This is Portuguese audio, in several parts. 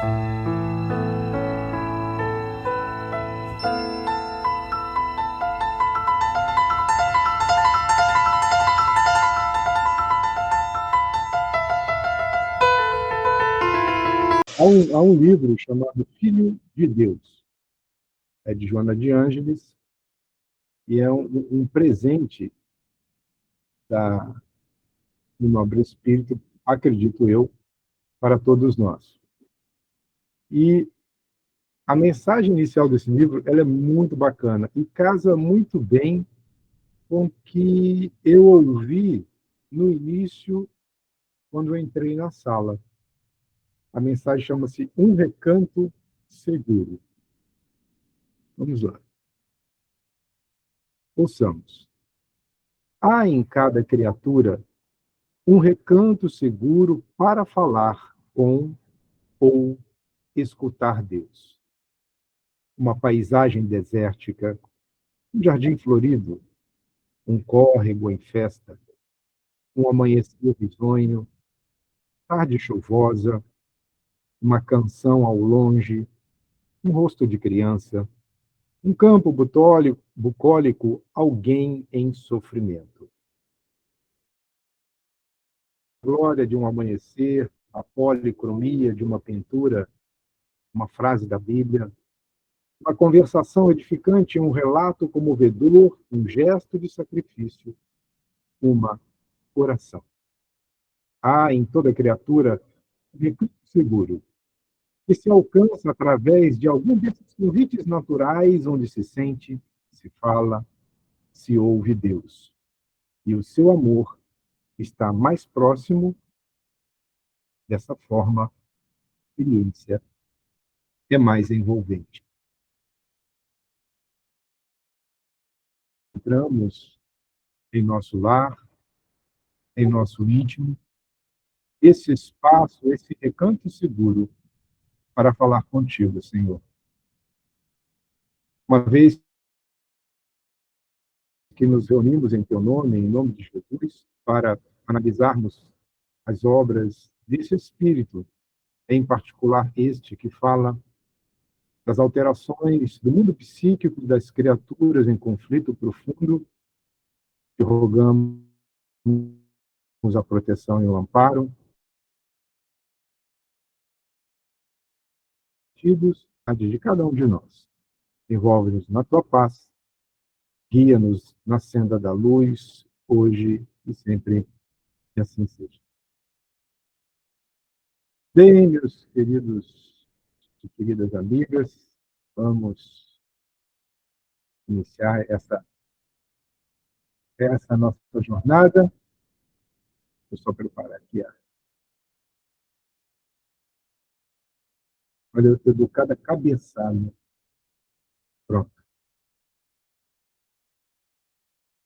Há um livro chamado Filho de Deus, é de Joana de Ângeles, e é um presente do Nobre Espírito, acredito eu, para todos nós. E a mensagem inicial desse livro ela é muito bacana e casa muito bem com o que eu ouvi no início, quando eu entrei na sala. A mensagem chama-se Um Recanto Seguro. Vamos lá. Ouçamos. Há em cada criatura um recanto seguro para falar com ou escutar Deus. Uma paisagem desértica, um jardim florido, um córrego em festa, um amanhecer risonho, tarde chuvosa, uma canção ao longe, um rosto de criança, um campo bucólico, alguém em sofrimento. A glória de um amanhecer, a policromia de uma pintura, uma frase da Bíblia, uma conversação edificante, um relato comovedor, um gesto de sacrifício, uma oração. Há em toda criatura um recurso seguro, que se alcança através de algum desses convites naturais onde se sente, se fala, se ouve Deus. E o seu amor está mais próximo dessa forma, a experiência é mais envolvente. Entramos em nosso lar, em nosso íntimo, esse espaço, esse recanto seguro para falar contigo, Senhor. Uma vez que nos reunimos em teu nome, em nome de Jesus, para analisarmos as obras desse Espírito, em particular este que fala das alterações do mundo psíquico das criaturas em conflito profundo, que rogamos a proteção e o amparo, de cada um de nós. Envolve-nos na tua paz, guia-nos na senda da luz, hoje e sempre, que assim seja. Bem, meus queridos e queridas amigas, vamos iniciar essa nossa jornada. Vou só preparar aqui. Olha, eu dou cada cabeçada. Pronto.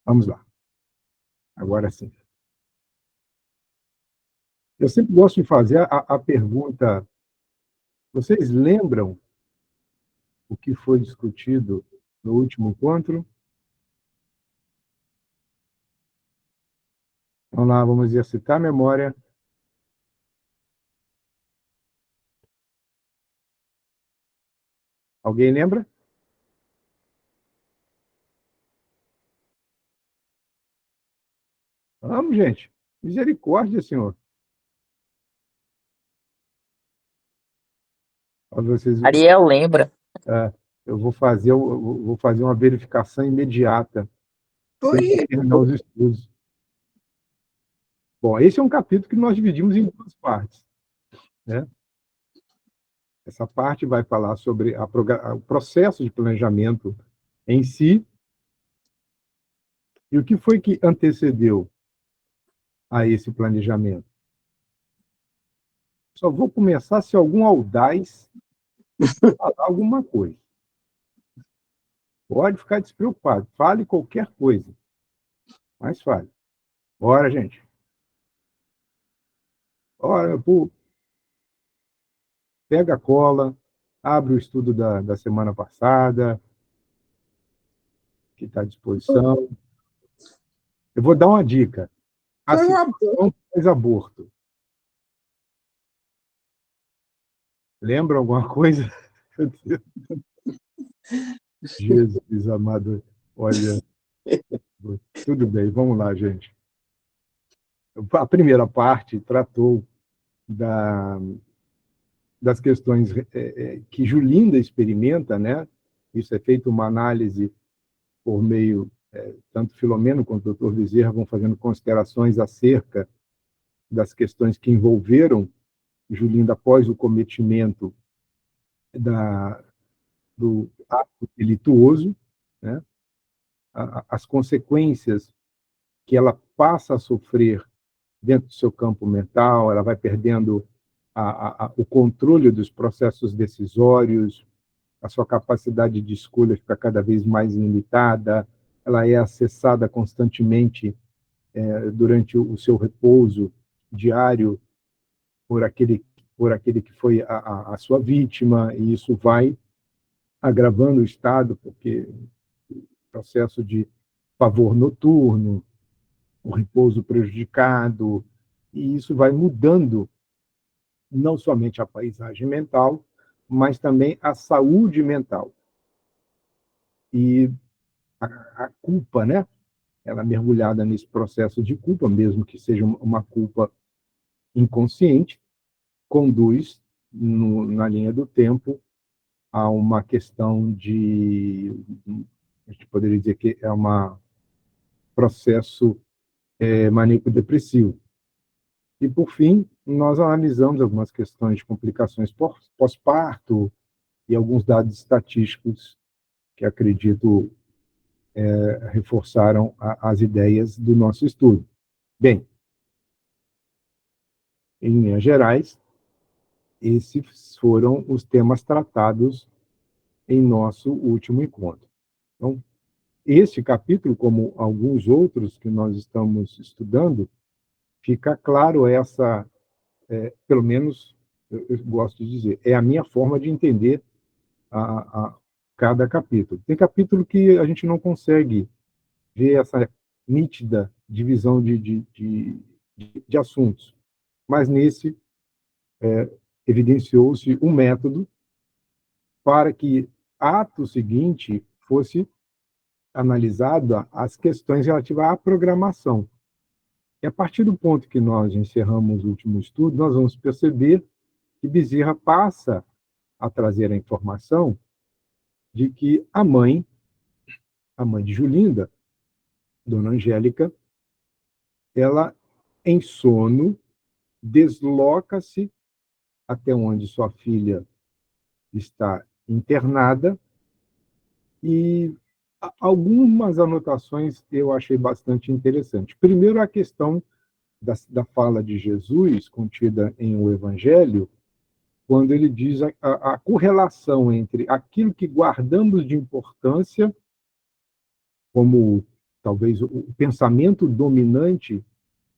Vamos lá. Agora sim. Eu sempre gosto de fazer a pergunta: vocês lembram o que foi discutido no último encontro? Vamos lá, vamos exercitar a memória. Alguém lembra? Vamos, gente. Misericórdia, Senhor. Vocês, Ariel lembra. eu vou fazer uma verificação imediata, sem terminar os estudos. Bom, esse é um capítulo que nós dividimos em duas partes, né? Essa parte vai falar sobre o processo de planejamento em si e o que foi que antecedeu a esse planejamento. Só vou começar se algum audaz falar alguma coisa. Pode ficar despreocupado. Fale qualquer coisa. Mas fale. Bora, gente. Bora, pô. Pega a cola, abre o estudo da semana passada, que está à disposição. Eu vou dar uma dica. A situação faz aborto. Lembra alguma coisa? Jesus amado, olha, tudo bem, vamos lá, gente. A primeira parte tratou da, das questões que Julinda experimenta, né? Isso é feito uma análise por meio, tanto Filomeno quanto o Dr. Bezerra vão fazendo considerações acerca das questões que envolveram Julinda após o cometimento do ato delituoso, né? As consequências que ela passa a sofrer dentro do seu campo mental, ela vai perdendo o controle dos processos decisórios, a sua capacidade de escolha fica cada vez mais limitada, ela é acessada constantemente durante o seu repouso diário por aquele que foi a sua vítima, e isso vai agravando o estado, porque o processo de pavor noturno, o repouso prejudicado, e isso vai mudando não somente a paisagem mental, mas também a saúde mental. E a culpa, né? Ela mergulhada nesse processo de culpa, mesmo que seja uma culpa inconsciente, conduz, na linha do tempo, a uma questão a gente poderia dizer que é um processo maníaco-depressivo. E, por fim, nós analisamos algumas questões de complicações pós-parto e alguns dados estatísticos que acredito reforçaram as ideias do nosso estudo. Bem, em linhas gerais, esses foram os temas tratados em nosso último encontro. Então, este capítulo, como alguns outros que nós estamos estudando, fica claro pelo menos eu gosto de dizer, é a minha forma de entender a cada capítulo. Tem capítulo que a gente não consegue ver essa nítida divisão de assuntos, mas nesse evidenciou-se um método para que, ato seguinte, fosse analisada as questões relativas à programação. E a partir do ponto que nós encerramos o último estudo, nós vamos perceber que Bezerra passa a trazer a informação de que a mãe de Julinda, Dona Angélica, ela, em sono, desloca-se até onde sua filha está internada, e algumas anotações eu achei bastante interessantes. Primeiro, a questão da fala de Jesus, contida em O Evangelho, quando ele diz a correlação entre aquilo que guardamos de importância, como talvez o pensamento dominante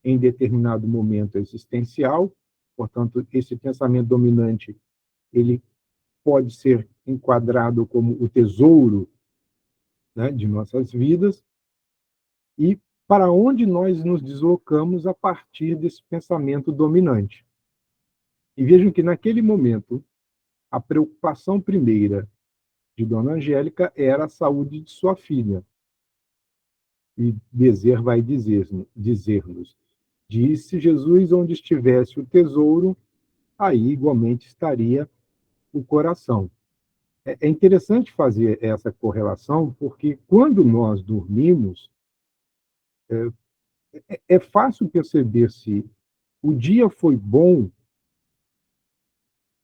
em determinado momento existencial, portanto, esse pensamento dominante ele pode ser enquadrado como o tesouro, né, de nossas vidas, e para onde nós nos deslocamos a partir desse pensamento dominante. E vejam que, naquele momento, a preocupação primeira de Dona Angélica era a saúde de sua filha. E Bezerra vai dizer-nos: disse Jesus, onde estivesse o tesouro, aí igualmente estaria o coração. É interessante fazer essa correlação, porque quando nós dormimos, é fácil perceber se o dia foi bom.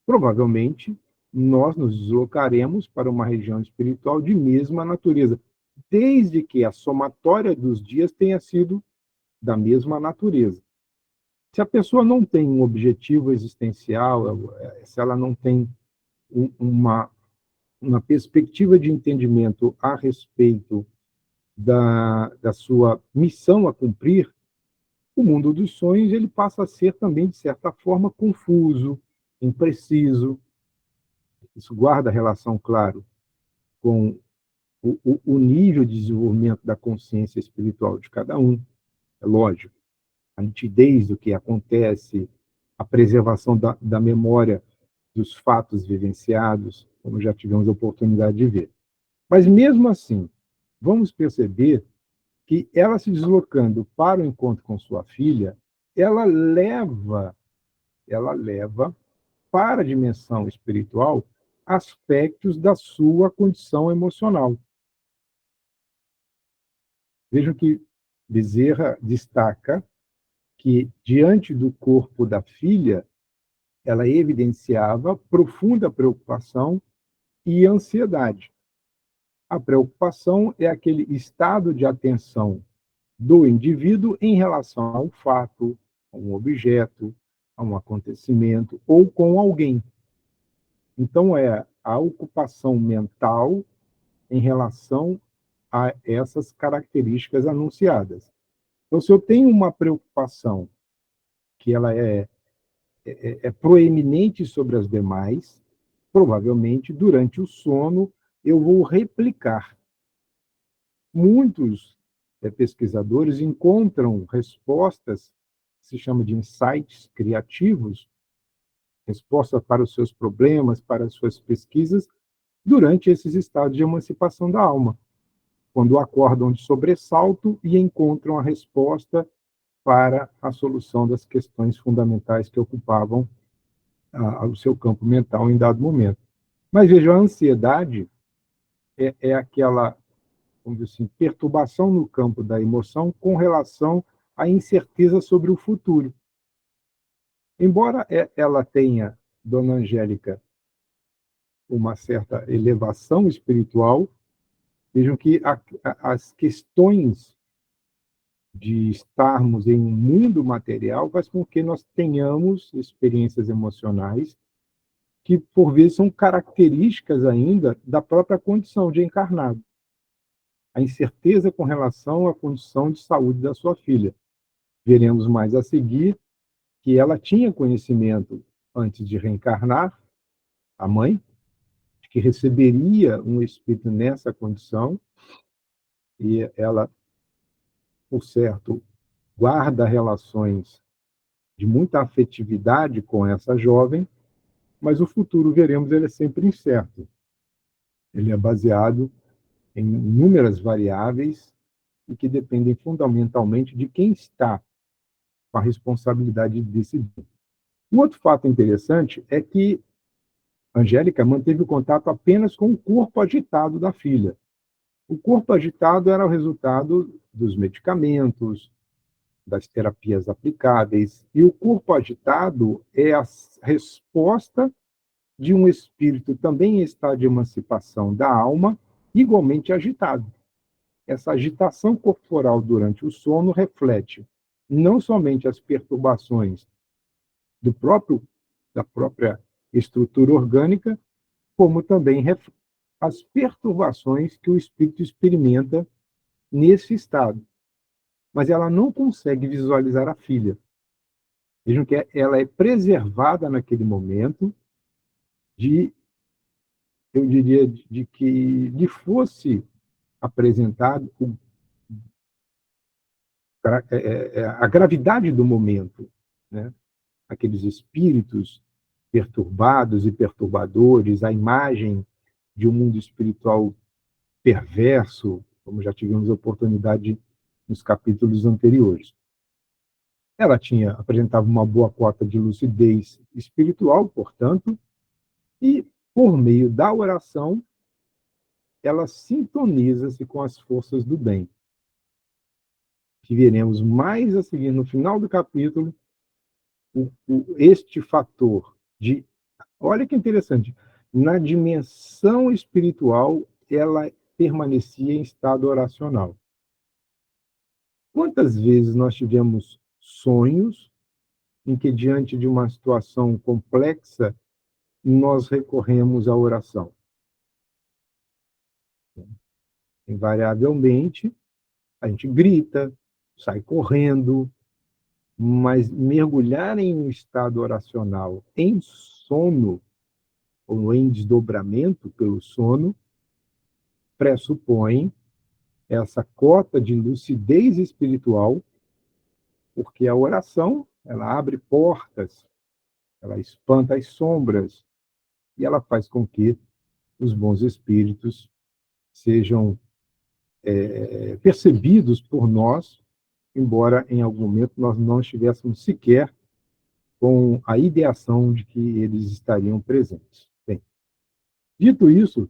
Provavelmente nós nos deslocaremos para uma região espiritual de mesma natureza, desde que a somatória dos dias tenha sido da mesma natureza. Se a pessoa não tem um objetivo existencial, se ela não tem uma, uma perspectiva de entendimento a respeito da sua missão a cumprir, o mundo dos sonhos ele passa a ser também, de certa forma, confuso, impreciso. Isso guarda relação, claro, com o nível de desenvolvimento da consciência espiritual de cada um, é lógico. A nitidez do que acontece, a preservação da memória dos fatos vivenciados, como já tivemos a oportunidade de ver. Mas, mesmo assim, vamos perceber que ela se deslocando para o encontro com sua filha, ela leva para a dimensão espiritual aspectos da sua condição emocional. Vejam que Bezerra destaca que, diante do corpo da filha, ela evidenciava profunda preocupação e ansiedade. A preocupação é aquele estado de atenção do indivíduo em relação a um fato, a um objeto, a um acontecimento ou com alguém. Então, é a ocupação mental em relação a essas características anunciadas. Então, se eu tenho uma preocupação que ela é proeminente sobre as demais, provavelmente, durante o sono, eu vou replicar. Muitos pesquisadores encontram respostas, que se chama de insights criativos, respostas para os seus problemas, para as suas pesquisas, durante esses estados de emancipação da alma, quando acordam de sobressalto e encontram a resposta para a solução das questões fundamentais que ocupavam o seu campo mental em dado momento. Mas veja, a ansiedade é aquela, vamos dizer assim, perturbação no campo da emoção com relação à incerteza sobre o futuro. Embora ela tenha, Dona Angélica, uma certa elevação espiritual, vejam que as questões de estarmos em um mundo material faz com que nós tenhamos experiências emocionais que, por vezes, são características ainda da própria condição de encarnado. A incerteza com relação à condição de saúde da sua filha. Veremos mais a seguir que ela tinha conhecimento, antes de reencarnar, a mãe, de que receberia um espírito nessa condição, e ela, por certo, guarda relações de muita afetividade com essa jovem, mas o futuro, veremos, ele é sempre incerto. Ele é baseado em inúmeras variáveis e que dependem fundamentalmente de quem está com a responsabilidade de decidir. Um outro fato interessante é que Angélica manteve o contato apenas com o corpo agitado da filha. O corpo agitado era o resultado dos medicamentos, das terapias aplicáveis, e o corpo agitado é a resposta de um espírito também em estado de emancipação da alma, igualmente agitado. Essa agitação corporal durante o sono reflete não somente as perturbações da própria estrutura orgânica, como também as perturbações que o espírito experimenta nesse estado. Mas ela não consegue visualizar a filha. Vejam que ela é preservada naquele momento eu diria, de que lhe fosse apresentado a gravidade do momento, né? Aqueles espíritos perturbados e perturbadores, a imagem de um mundo espiritual perverso, como já tivemos a oportunidade nos capítulos anteriores. Ela apresentava uma boa cota de lucidez espiritual, portanto, e, por meio da oração, ela sintoniza-se com as forças do bem. Que veremos mais a seguir no final do capítulo, este fator de, olha que interessante, na dimensão espiritual, ela permanecia em estado oracional. Quantas vezes nós tivemos sonhos em que, diante de uma situação complexa, nós recorremos à oração? Invariavelmente, a gente grita, sai correndo, mas mergulhar em um estado oracional em sono, ou em desdobramento pelo sono, pressupõe essa cota de lucidez espiritual, porque a oração, ela abre portas, ela espanta as sombras, e ela faz com que os bons espíritos sejam percebidos por nós, embora em algum momento nós não estivéssemos sequer com a ideação de que eles estariam presentes. Bem, dito isso,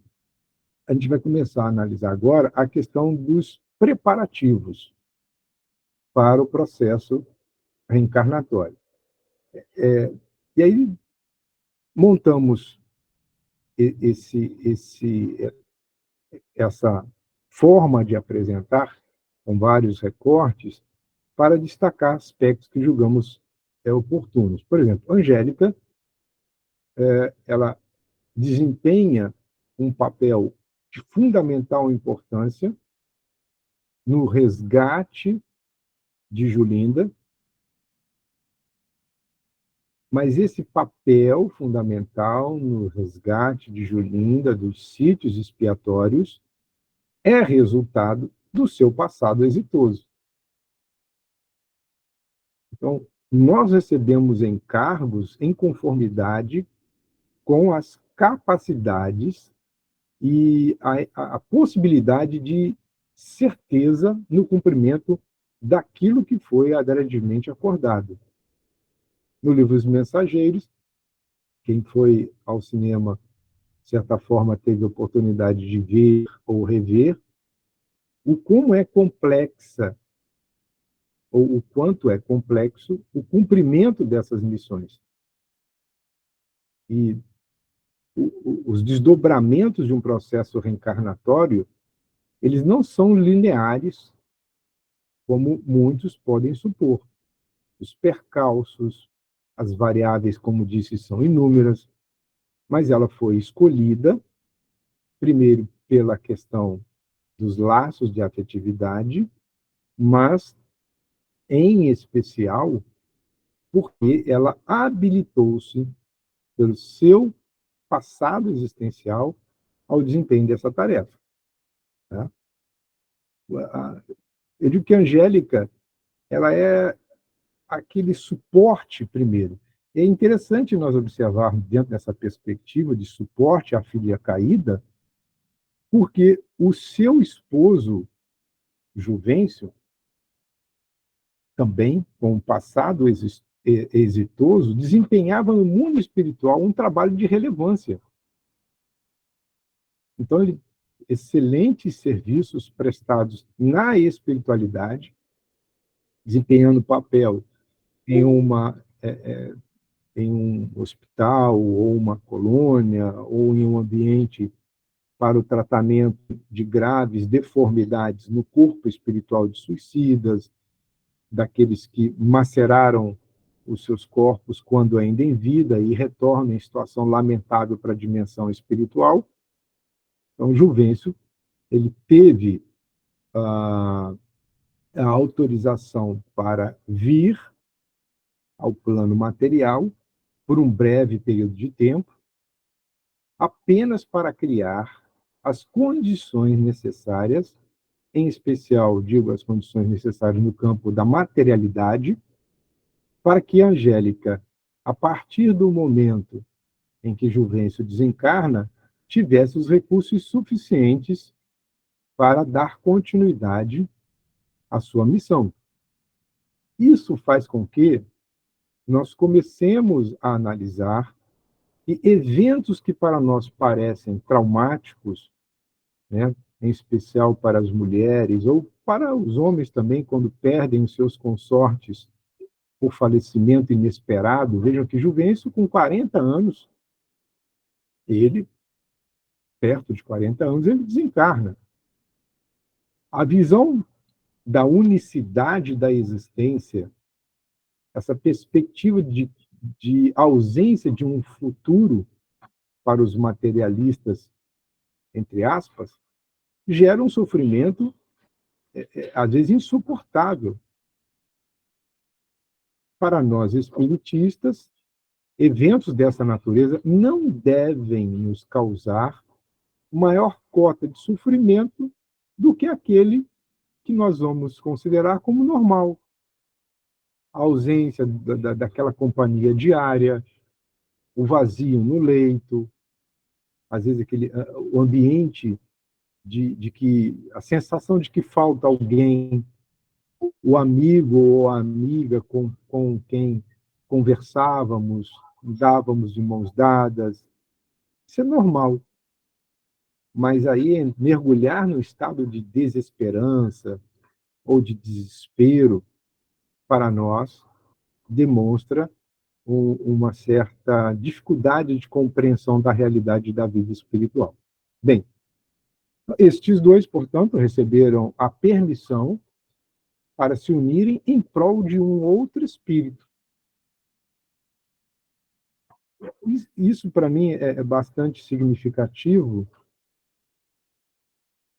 a gente vai começar a analisar agora a questão dos preparativos para o processo reencarnatório. E aí montamos essa forma de apresentar, com vários recortes, para destacar aspectos que julgamos oportunos. Por exemplo, Angélica, ela desempenha um papel de fundamental importância no resgate de Julinda, mas esse papel fundamental no resgate de Julinda dos sítios expiatórios é resultado do seu passado exitoso. Então, nós recebemos encargos em conformidade com as capacidades e a possibilidade de certeza no cumprimento daquilo que foi adredemente acordado. No livro Os Mensageiros, quem foi ao cinema, de certa forma, teve a oportunidade de ver ou rever o como é complexa, ou o quanto é complexo, o cumprimento dessas missões. E os desdobramentos de um processo reencarnatório, eles não são lineares, como muitos podem supor. Os percalços, as variáveis, como disse, são inúmeras, mas ela foi escolhida, primeiro, pela questão dos laços de afetividade, mas, em especial, porque ela habilitou-se, pelo seu passado existencial, ao desempenho dessa tarefa. Né? Eu digo que a Angélica, ela é aquele suporte primeiro. É interessante nós observarmos, dentro dessa perspectiva de suporte à filha caída, porque o seu esposo, Juvencio, também, com um passado exitoso, desempenhava no mundo espiritual um trabalho de relevância. Então, excelentes serviços prestados na espiritualidade, desempenhando papel em em um hospital, ou uma colônia, ou em um ambiente para o tratamento de graves deformidades no corpo espiritual de suicidas, daqueles que maceraram os seus corpos quando ainda em vida e retornam em situação lamentável para a dimensão espiritual. Então, Juvencio, ele teve a autorização para vir ao plano material por um breve período de tempo, apenas para criar as condições necessárias, em especial, digo, as condições necessárias no campo da materialidade, para que a Angélica, a partir do momento em que Juvencio desencarna, tivesse os recursos suficientes para dar continuidade à sua missão. Isso faz com que nós comecemos a analisar que eventos que para nós parecem traumáticos, né, em especial para as mulheres, ou para os homens também, quando perdem os seus consortes por falecimento inesperado. Vejam que Juvencio, com 40 anos, ele, perto de 40 anos, ele desencarna. A visão da unicidade da existência, essa perspectiva de ausência de um futuro para os materialistas, entre aspas, gera um sofrimento, às vezes, insuportável. Para nós espiritistas, eventos dessa natureza não devem nos causar maior cota de sofrimento do que aquele que nós vamos considerar como normal. A ausência daquela companhia diária, o vazio no leito, às vezes o ambiente de que a sensação de que falta alguém, o amigo ou a amiga com quem conversávamos, dávamos de mãos dadas. Isso é normal. Mas aí mergulhar no estado de desesperança ou de desespero, para nós, demonstra uma certa dificuldade de compreensão da realidade da vida espiritual. Bem, estes dois, portanto, receberam a permissão para se unirem em prol de um outro espírito. Isso, para mim, é bastante significativo,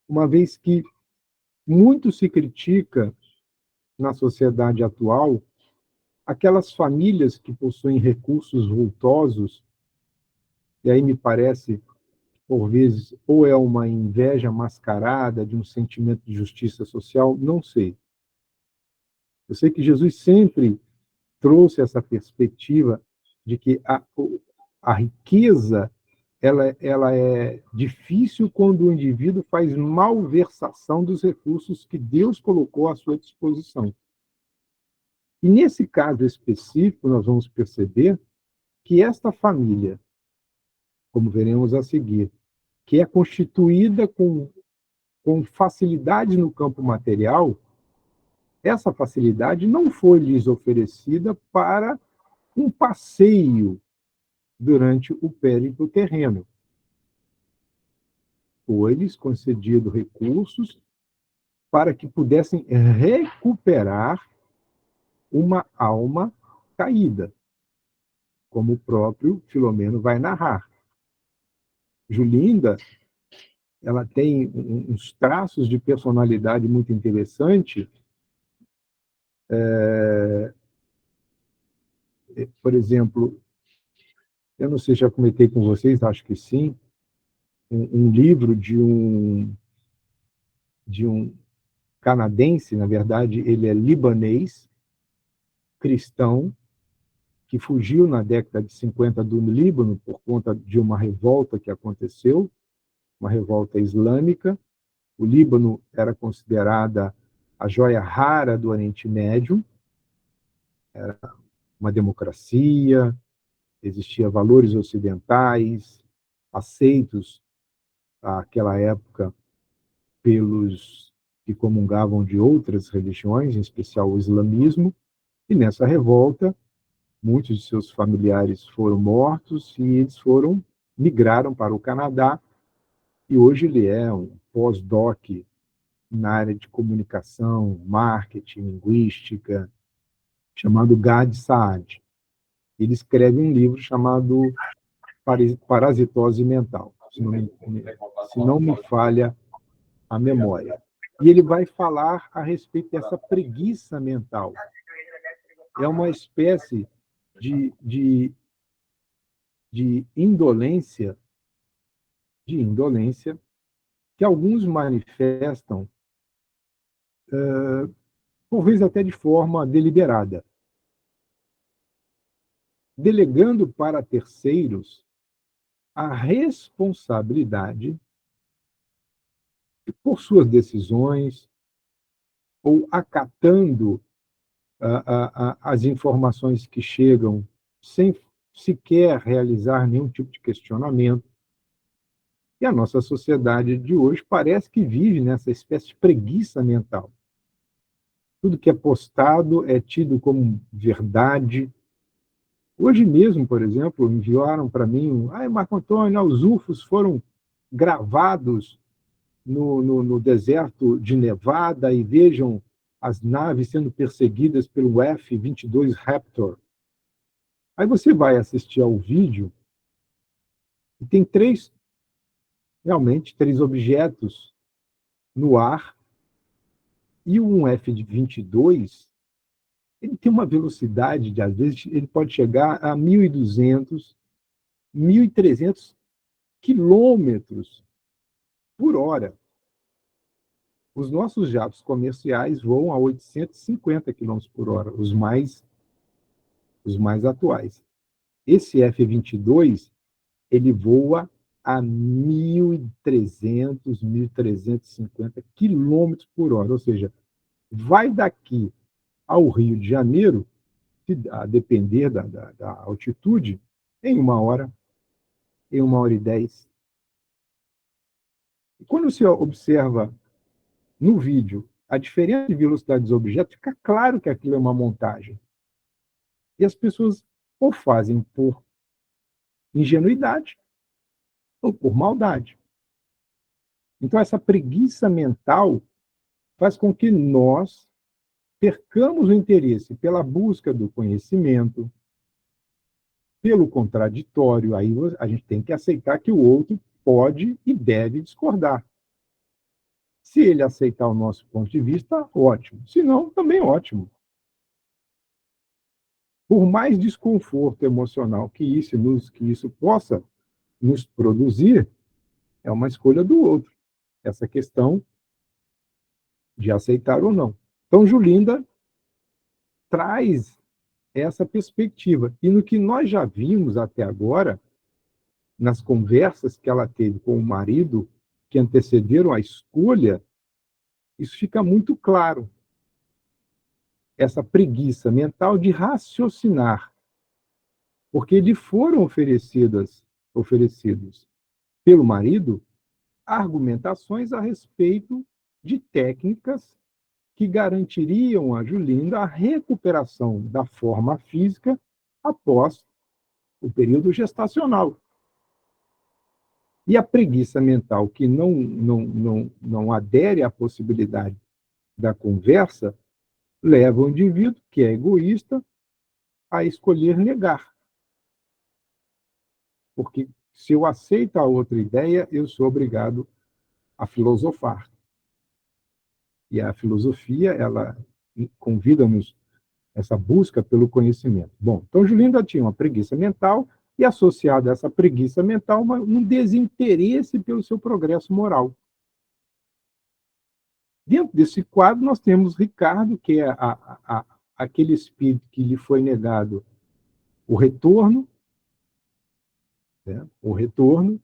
uma vez que muito se critica na sociedade atual aquelas famílias que possuem recursos vultosos, e aí me parece, por vezes, ou é uma inveja mascarada de um sentimento de justiça social, não sei. Eu sei que Jesus sempre trouxe essa perspectiva de que a riqueza ela é difícil quando o indivíduo faz malversação dos recursos que Deus colocou à sua disposição. E nesse caso específico, nós vamos perceber que esta família, como veremos a seguir, que é constituída com facilidade no campo material, essa facilidade não foi lhes oferecida para um passeio durante o périplo terreno. Foi-lhes concedido recursos para que pudessem recuperar uma alma caída, como o próprio Filomeno vai narrar. Julinda, ela tem uns traços de personalidade muito interessante. Por exemplo, eu não sei se já comentei com vocês, acho que sim, um livro de um canadense, na verdade, ele é libanês, cristão, que fugiu na década de 50 do Líbano por conta de uma revolta que aconteceu, uma revolta islâmica. O Líbano era considerada a joia rara do Oriente Médio, era uma democracia, existiam valores ocidentais aceitos àquela época pelos que comungavam de outras religiões, em especial o islamismo, e nessa revolta muitos de seus familiares foram mortos e eles migraram para o Canadá, e hoje ele é um pós-doc na área de comunicação, marketing, linguística, chamado Gad Saad. Ele escreve um livro chamado Parasitose Mental, se não me falha a memória. E ele vai falar a respeito dessa preguiça mental. É uma espécie de indolência, que alguns manifestam, por vezes até de forma deliberada, delegando para terceiros a responsabilidade por suas decisões, ou acatando as informações que chegam sem sequer realizar nenhum tipo de questionamento. E a nossa sociedade de hoje parece que vive nessa espécie de preguiça mental. Tudo que é postado é tido como verdade. Hoje mesmo, por exemplo, enviaram para mim, Marco Antônio, os UFOs foram gravados no deserto de Nevada, e vejam as naves sendo perseguidas pelo F-22 Raptor. Aí você vai assistir ao vídeo e tem realmente três objetos no ar, e um F-22 ele tem uma velocidade, às vezes, ele pode chegar a 1.200, 1.300 quilômetros por hora. Os nossos jatos comerciais voam a 850 quilômetros por hora, os mais atuais. Esse F-22, ele voa a 1.300, 1.350 quilômetros por hora. Ou seja, vai daqui ao Rio de Janeiro, a depender da altitude, em 1 hora, em 1 hora e 10. E quando você observa no vídeo a diferença de velocidade dos objetos, fica claro que aquilo é uma montagem. E as pessoas ou fazem por ingenuidade ou por maldade. Então, essa preguiça mental faz com que nós percamos o interesse pela busca do conhecimento, pelo contraditório. Aí a gente tem que aceitar que o outro pode e deve discordar. Se ele aceitar o nosso ponto de vista, ótimo. Se não, também ótimo. Por mais desconforto emocional que isso possa nos produzir, é uma escolha do outro, essa questão de aceitar ou não. Então, Julinda traz essa perspectiva. E no que nós já vimos até agora, nas conversas que ela teve com o marido, que antecederam a escolha, isso fica muito claro. Essa preguiça mental de raciocinar, porque lhe foram oferecidos pelo marido argumentações a respeito de técnicas que garantiriam a Julinda a recuperação da forma física após o período gestacional. E a preguiça mental que não adere à possibilidade da conversa leva o indivíduo, que é egoísta, a escolher negar. Porque se eu aceito a outra ideia, eu sou obrigado a filosofar. E a filosofia, ela convida-nos essa busca pelo conhecimento. Bom, então Julinda tinha uma preguiça mental e, associada a essa preguiça mental, um desinteresse pelo seu progresso moral. Dentro desse quadro, nós temos Ricardo, que é aquele espírito que lhe foi negado o retorno, né? O retorno,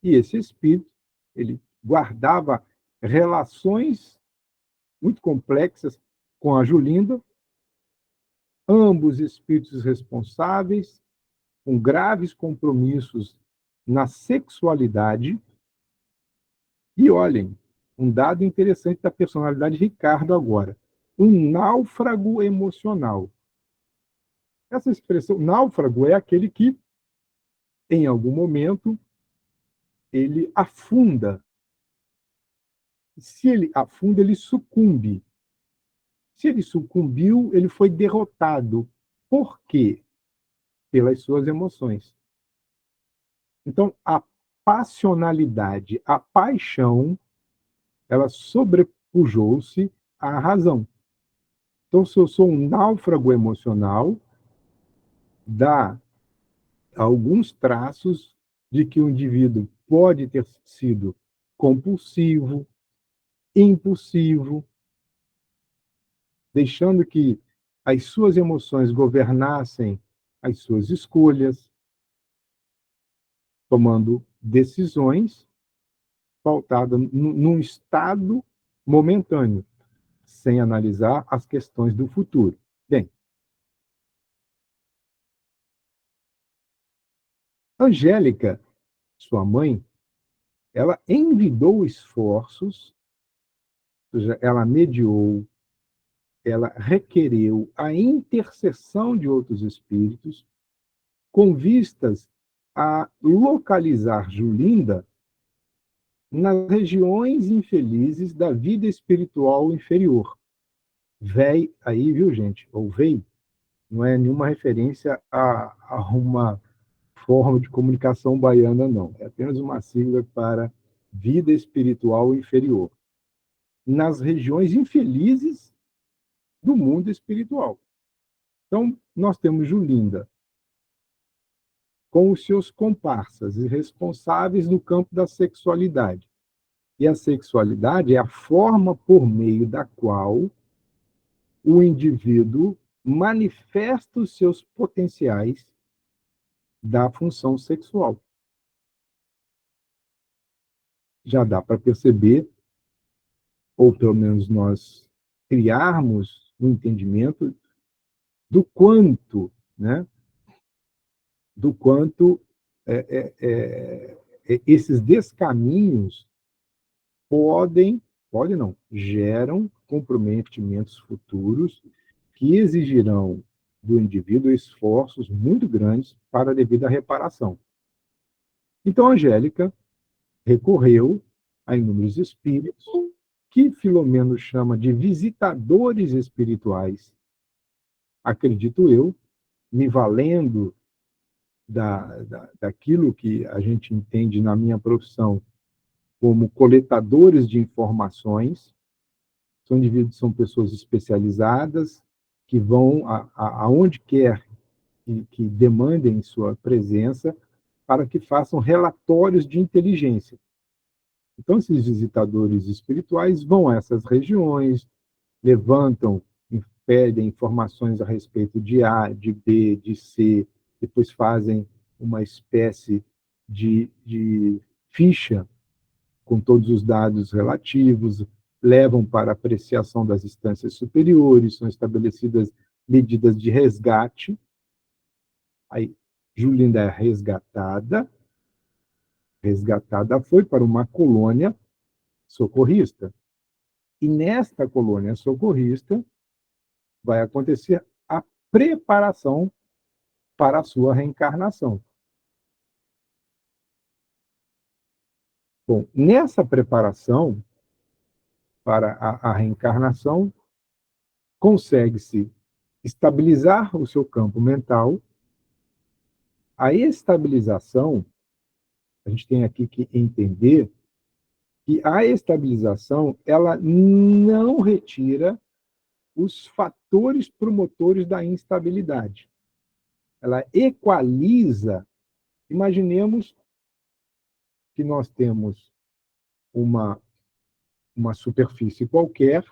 e esse espírito, ele guardava relações muito complexas com a Julinda, ambos espíritos responsáveis, com graves compromissos na sexualidade. E olhem, um dado interessante da personalidade de Ricardo agora, um náufrago emocional. Essa expressão náufrago é aquele que, em algum momento, ele afunda. Se ele afunda, ele sucumbe. Se ele sucumbiu, ele foi derrotado. Por quê? Pelas suas emoções. Então, a passionalidade, a paixão, ela sobrepujou-se à razão. Então, se eu sou um náufrago emocional, dá alguns traços de que o indivíduo pode ter sido compulsivo, impulsivo, deixando que as suas emoções governassem as suas escolhas, tomando decisões pautadas num estado momentâneo, sem analisar as questões do futuro. Bem, Angélica, sua mãe, ela envidou esforços, ou seja, ela mediou, ela requereu a intercessão de outros espíritos com vistas a localizar Julinda nas regiões infelizes da vida espiritual inferior. Véi aí, viu, gente? Ou véi, não é nenhuma referência a uma forma de comunicação baiana, não. É apenas uma sigla para vida espiritual inferior. Nas regiões infelizes do mundo espiritual. Então, nós temos Julinda com os seus comparsas e responsáveis no campo da sexualidade. E a sexualidade é a forma por meio da qual o indivíduo manifesta os seus potenciais da função sexual. já dá para perceber, ou pelo menos nós criarmos um entendimento do quanto, né, do quanto esses descaminhos podem não, geram comprometimentos futuros que exigirão do indivíduo esforços muito grandes para a devida reparação. Então, a Angélica recorreu a inúmeros espíritos, que Filomeno chama de visitadores espirituais, acredito eu, me valendo daquilo que a gente entende na minha profissão como coletadores de informações. São indivíduos, são pessoas especializadas, que vão aonde quer que demandem sua presença, para que façam relatórios de inteligência. Então, esses visitadores espirituais vão a essas regiões, levantam, pedem informações a respeito de A, de B, de C, depois fazem uma espécie de ficha com todos os dados relativos, levam para apreciação das instâncias superiores, são estabelecidas medidas de resgate. Aí, Julinda é resgatada foi para uma colônia socorrista. E nesta colônia socorrista vai acontecer a preparação para a sua reencarnação. Bom, nessa preparação para a reencarnação, consegue-se estabilizar o seu campo mental. A estabilização, a gente tem aqui que entender que a estabilização, ela não retira os fatores promotores da instabilidade. Ela equaliza. Imaginemos que nós temos uma, uma superfície qualquer,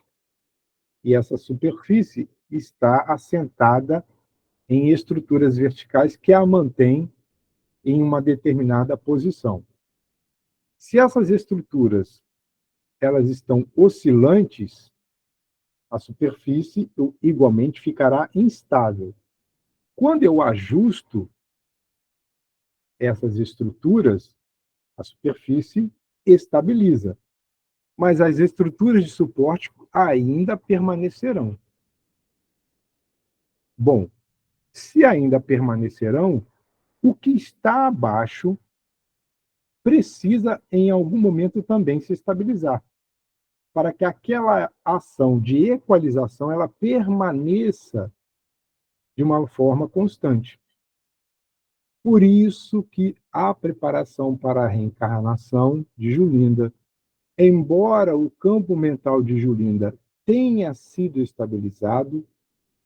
e essa superfície está assentada em estruturas verticais que a mantêm em uma determinada posição. Se essas estruturas elas estão oscilantes, a superfície igualmente ficará instável. Quando eu ajusto essas estruturas, a superfície estabiliza, mas as estruturas de suporte ainda permanecerão. Bom, se ainda permanecerão, o que está abaixo precisa, em algum momento, também se estabilizar, para que aquela ação de equalização ela permaneça de uma forma constante. Por isso que a preparação para a reencarnação de Julinda, embora o campo mental de Julinda tenha sido estabilizado,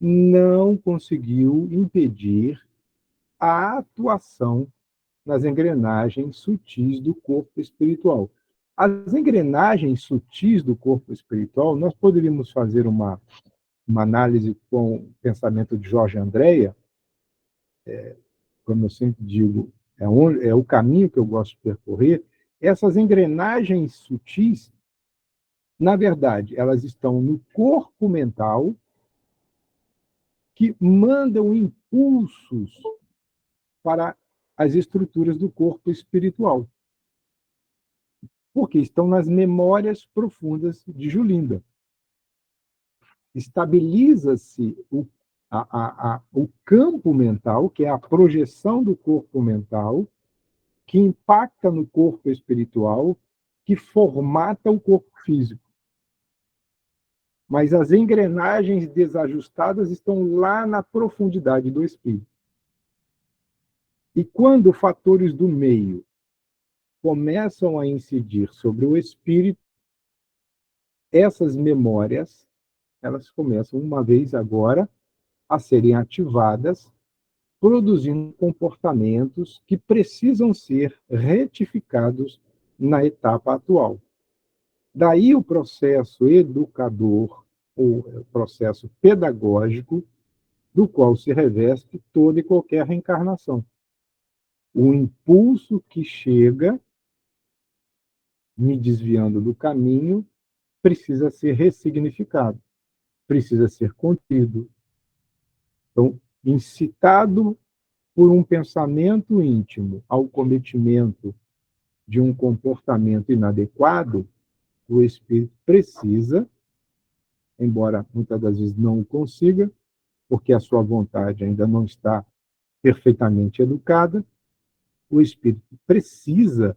não conseguiu impedir a atuação nas engrenagens sutis do corpo espiritual. As engrenagens sutis do corpo espiritual, nós poderíamos fazer uma análise com o pensamento de Jorge Andréa, como eu sempre digo, é o caminho que eu gosto de percorrer. Essas engrenagens sutis, na verdade, elas estão no corpo mental, que mandam impulsos para as estruturas do corpo espiritual, porque estão nas memórias profundas de Julinda. Estabiliza-se o campo mental, que é a projeção do corpo mental, que impacta no corpo espiritual, que formata o corpo físico. Mas as engrenagens desajustadas estão lá na profundidade do espírito. E quando fatores do meio começam a incidir sobre o espírito, essas memórias, elas começam, uma vez agora, a serem ativadas, produzindo comportamentos que precisam ser retificados na etapa atual. Daí o processo educador, ou processo pedagógico, do qual se reveste toda e qualquer reencarnação. O impulso que chega me desviando do caminho, precisa ser ressignificado, precisa ser contido. Então, incitado por um pensamento íntimo ao cometimento de um comportamento inadequado, o espírito precisa, embora muitas das vezes não o consiga, porque a sua vontade ainda não está perfeitamente educada, o espírito precisa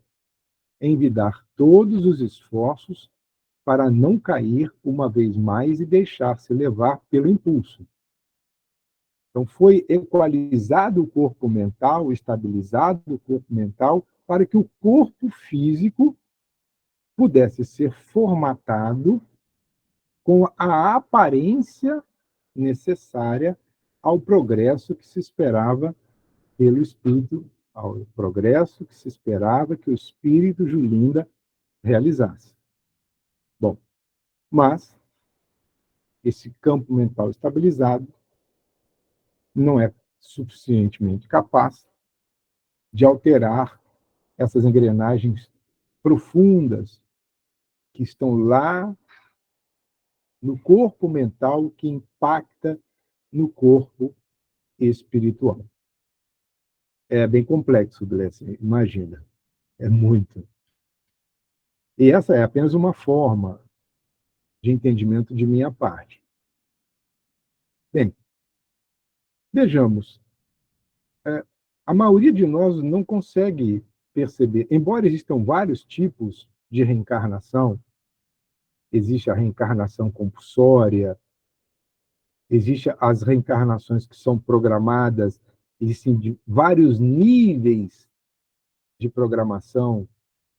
envidar todos os esforços para não cair uma vez mais e deixar-se levar pelo impulso. Então, foi equalizado o corpo mental, estabilizado o corpo mental, para que o corpo físico pudesse ser formatado com a aparência necessária ao progresso que se esperava pelo espírito, ao progresso que se esperava que o espírito Julinda realizasse. Bom, mas esse campo mental estabilizado não é suficientemente capaz de alterar essas engrenagens profundas que estão lá no corpo mental que impacta no corpo espiritual. É bem complexo, Gleice, imagina. É muito. E essa é apenas uma forma de entendimento de minha parte. Bem, vejamos. A maioria de nós não consegue perceber, embora existam vários tipos de reencarnação, existe a reencarnação compulsória, existe as reencarnações que são programadas, existem vários níveis de programação.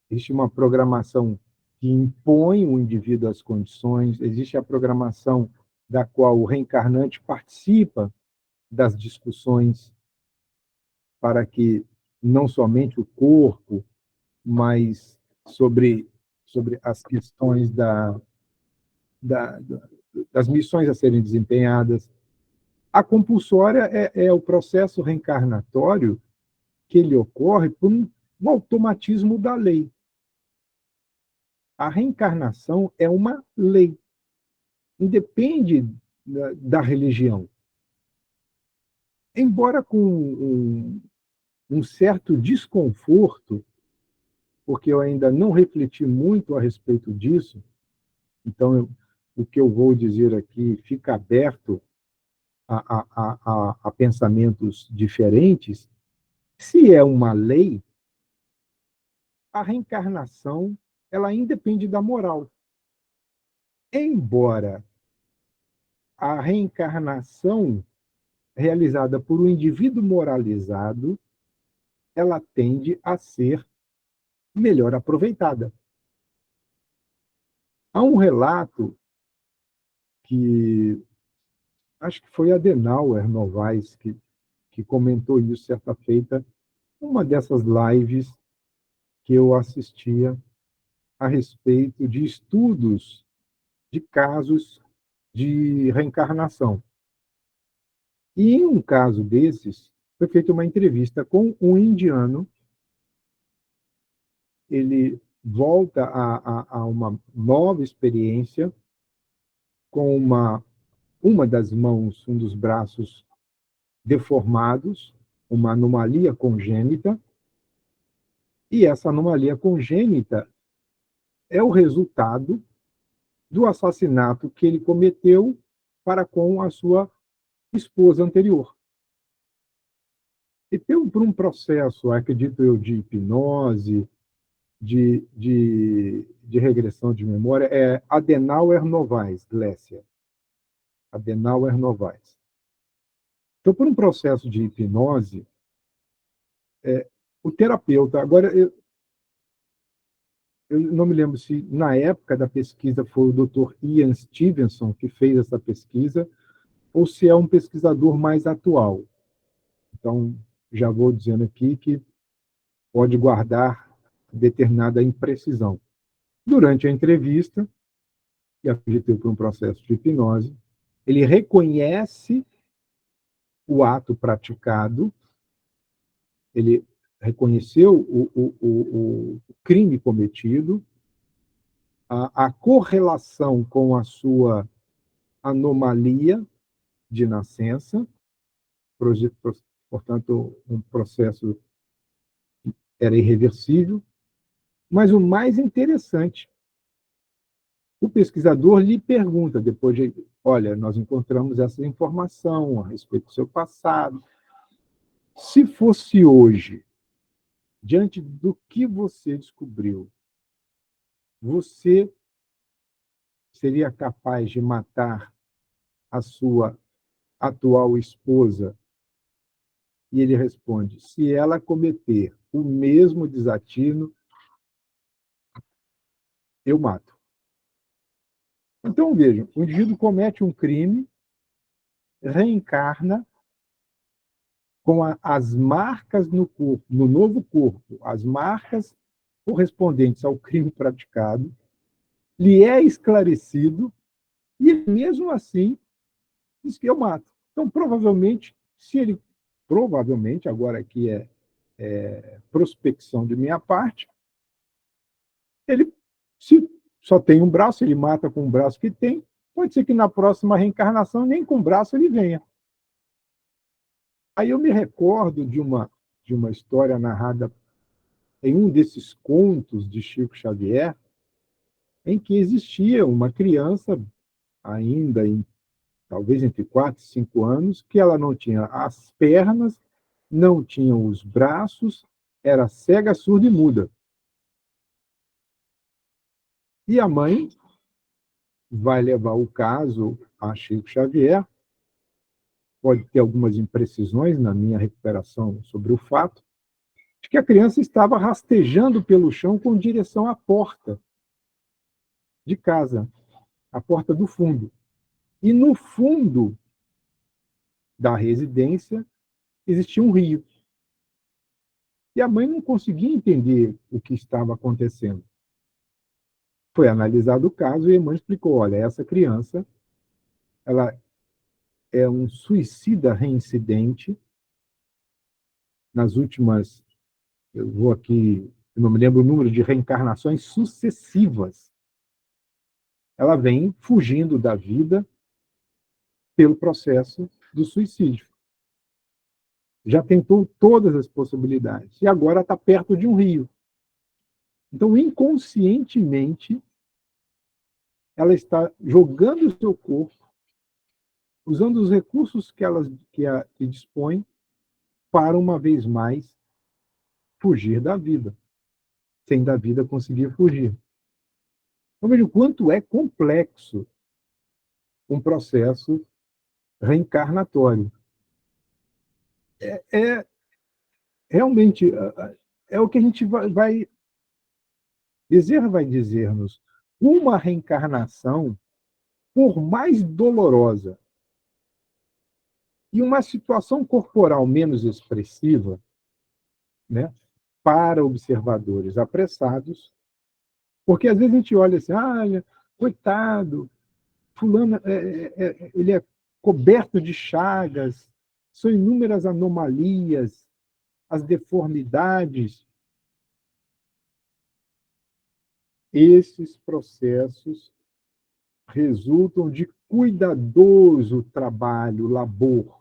Existe uma programação que impõe o indivíduo às condições, existe a programação da qual o reencarnante participa das discussões para que não somente o corpo, mas sobre as questões da, das missões a serem desempenhadas. A compulsória é o processo reencarnatório que ele ocorre por um automatismo da lei. A reencarnação é uma lei, independe da religião. Embora com um certo desconforto, porque eu ainda não refleti muito a respeito disso, então o que eu vou dizer aqui fica aberto a pensamentos diferentes. Se é uma lei, a reencarnação ela independe da moral. Embora a reencarnação realizada por um indivíduo moralizado, ela tende a ser melhor aproveitada. Há um relato que acho que foi Adenauer Novaes que comentou isso certa feita, uma dessas lives que eu assistia a respeito de estudos de casos de reencarnação. E em um caso desses, foi feita uma entrevista com um indiano. Ele volta a uma nova experiência com uma das mãos, um dos braços deformados, uma anomalia congênita, e essa anomalia congênita é o resultado do assassinato que ele cometeu para com a sua esposa anterior. E por um processo, acredito eu, de hipnose, de regressão de memória, é Adenauer Novaes, Glécia. Adenauer Novaes. Então, por um processo de hipnose, o terapeuta, agora eu não me lembro se na época da pesquisa foi o Dr. Ian Stevenson que fez essa pesquisa, ou se é um pesquisador mais atual. Então, já vou dizendo aqui que pode guardar determinada imprecisão. Durante a entrevista, que acredito por um processo de hipnose, ele reconhece o ato praticado, ele reconheceu o crime cometido, a correlação com a sua anomalia de nascença, portanto, um processo era irreversível, mas o mais interessante, o pesquisador lhe pergunta, depois de, olha, nós encontramos essa informação a respeito do seu passado. Se fosse hoje, diante do que você descobriu, você seria capaz de matar a sua atual esposa? E ele responde: se ela cometer o mesmo desatino, eu mato. Então, vejam, o indivíduo comete um crime, reencarna com as marcas no corpo, no novo corpo, as marcas correspondentes ao crime praticado, lhe é esclarecido e, mesmo assim, diz que eu mato. Então, provavelmente, se ele, provavelmente, agora aqui é prospecção de minha parte, ele, se só tem um braço, ele mata com o braço que tem, pode ser que na próxima reencarnação nem com o braço ele venha. Aí eu me recordo de uma história narrada em um desses contos de Chico Xavier, em que existia uma criança, ainda em talvez entre 4 e 5 anos, que ela não tinha as pernas, não tinha os braços, era cega, surda e muda. E a mãe vai levar o caso a Chico Xavier, pode ter algumas imprecisões na minha recuperação sobre o fato, de que a criança estava rastejando pelo chão com direção à porta de casa, a porta do fundo. E no fundo da residência existia um rio. E a mãe não conseguia entender o que estava acontecendo. Foi analisado o caso e a mãe explicou: olha, essa criança ela é um suicida reincidente. Nas últimas, eu vou aqui, eu não me lembro o número de reencarnações sucessivas, ela vem fugindo da vida pelo processo do suicídio. Já tentou todas as possibilidades e agora está perto de um rio. Então, inconscientemente, ela está jogando o seu corpo, usando os recursos que dispõe, para, uma vez mais, fugir da vida, sem da vida conseguir fugir. Então, veja o quanto é complexo um processo reencarnatório. É realmente é o que a gente vai dizer-nos. Uma reencarnação, por mais dolorosa e uma situação corporal menos expressiva, né, para observadores apressados, porque às vezes a gente olha assim, coitado, fulano, ele é coberto de chagas, são inúmeras anomalias, as deformidades. Esses processos resultam de cuidadoso trabalho, labor,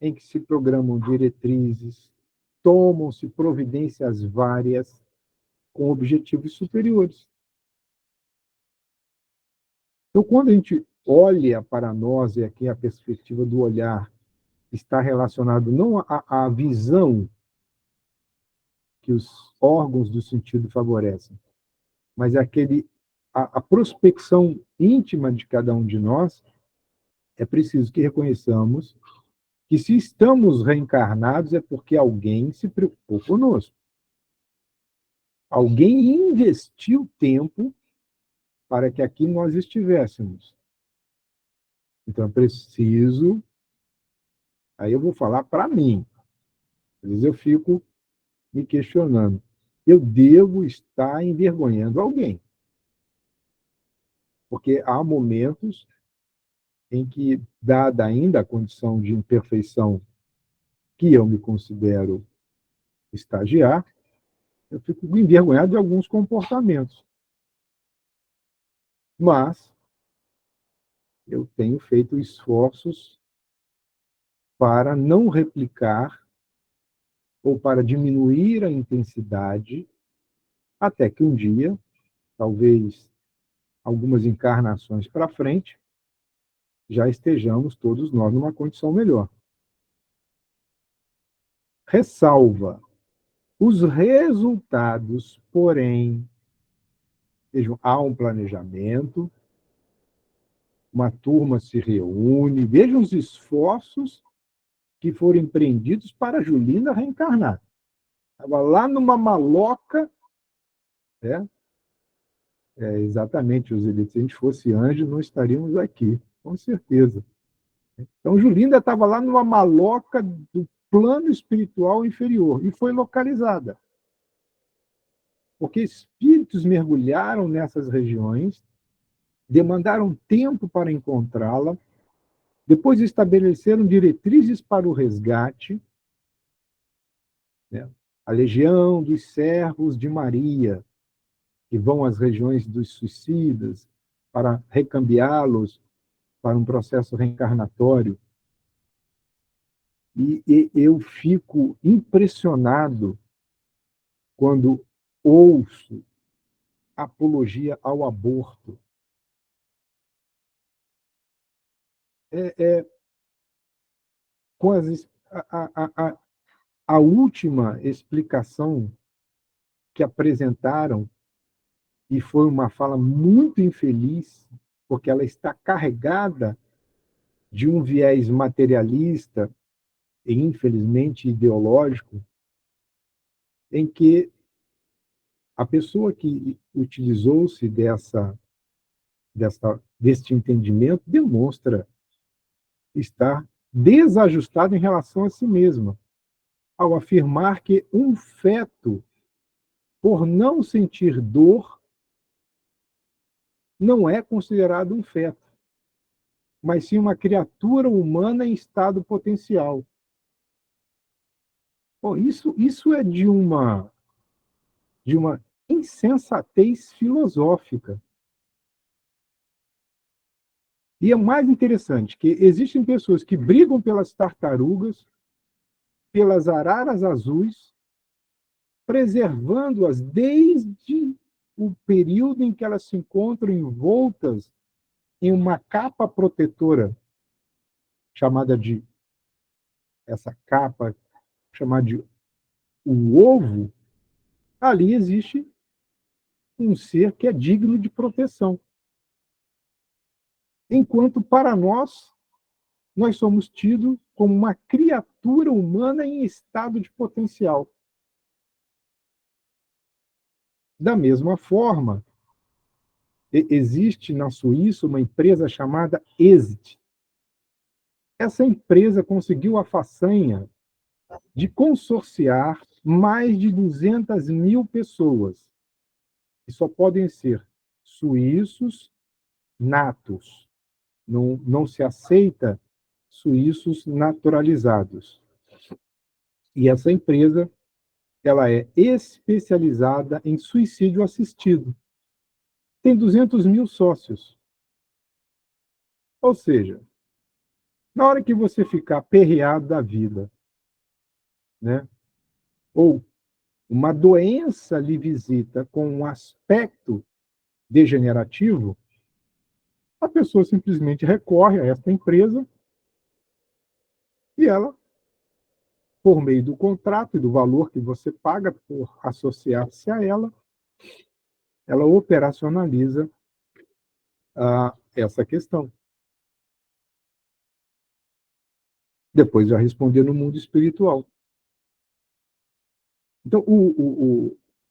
em que se programam diretrizes, tomam-se providências várias com objetivos superiores. Então, quando a gente olha para nós, e aqui a perspectiva do olhar está relacionado não à visão que os órgãos do sentido favorecem, mas a prospecção íntima de cada um de nós, é preciso que reconheçamos que, se estamos reencarnados, é porque alguém se preocupou conosco. Alguém investiu tempo para que aqui nós estivéssemos. Então, é preciso. Aí eu vou falar para mim. Às vezes eu fico me questionando. Eu devo estar envergonhando alguém. Porque há momentos em que, dada ainda a condição de imperfeição que eu me considero estagiar, eu fico envergonhado de alguns comportamentos. Mas eu tenho feito esforços para não replicar ou para diminuir a intensidade, até que um dia, talvez algumas encarnações para frente, já estejamos todos nós numa condição melhor. Ressalva: os resultados, porém, vejam, há um planejamento, uma turma se reúne, vejam os esforços que foram empreendidos para a Julinda reencarnar. Estava lá numa maloca, né? Exatamente, Joselito, se a gente fosse anjo, não estaríamos aqui, com certeza. Então, Julinda estava lá numa maloca do plano espiritual inferior e foi localizada. Porque espíritos mergulharam nessas regiões, demandaram tempo para encontrá-la, depois estabeleceram diretrizes para o resgate, né? A Legião dos Servos de Maria, que vão às regiões dos suicidas para recambiá-los para um processo reencarnatório. E eu fico impressionado quando ouço apologia ao aborto. É, com a última explicação que apresentaram, e foi uma fala muito infeliz, porque ela está carregada de um viés materialista e, infelizmente, ideológico, em que a pessoa que utilizou-se deste entendimento demonstra estar desajustada em relação a si mesma, ao afirmar que um feto, por não sentir dor, não é considerado um feto, mas sim uma criatura humana em estado potencial. Bom, isso é de uma insensatez filosófica. E é mais interessante que existem pessoas que brigam pelas tartarugas, pelas araras azuis, preservando-as desde o período em que elas se encontram envoltas em uma capa protetora, chamada de, essa capa chamada de o ovo. Ali existe um ser que é digno de proteção. Enquanto para nós somos tidos como uma criatura humana em estado de potencial. Da mesma forma, existe na Suíça uma empresa chamada Exit. Essa empresa conseguiu a façanha de consorciar mais de 200 mil pessoas, que só podem ser suíços natos. Não se aceita suíços naturalizados. E essa empresa, ela é especializada em suicídio assistido. Tem 200 mil sócios. Ou seja, na hora que você ficar aperreado da vida, né, ou uma doença lhe visita com um aspecto degenerativo, a pessoa simplesmente recorre a esta empresa e ela, por meio do contrato e do valor que você paga por associar-se a ela, ela operacionaliza essa questão. Depois vai responder no mundo espiritual. Então,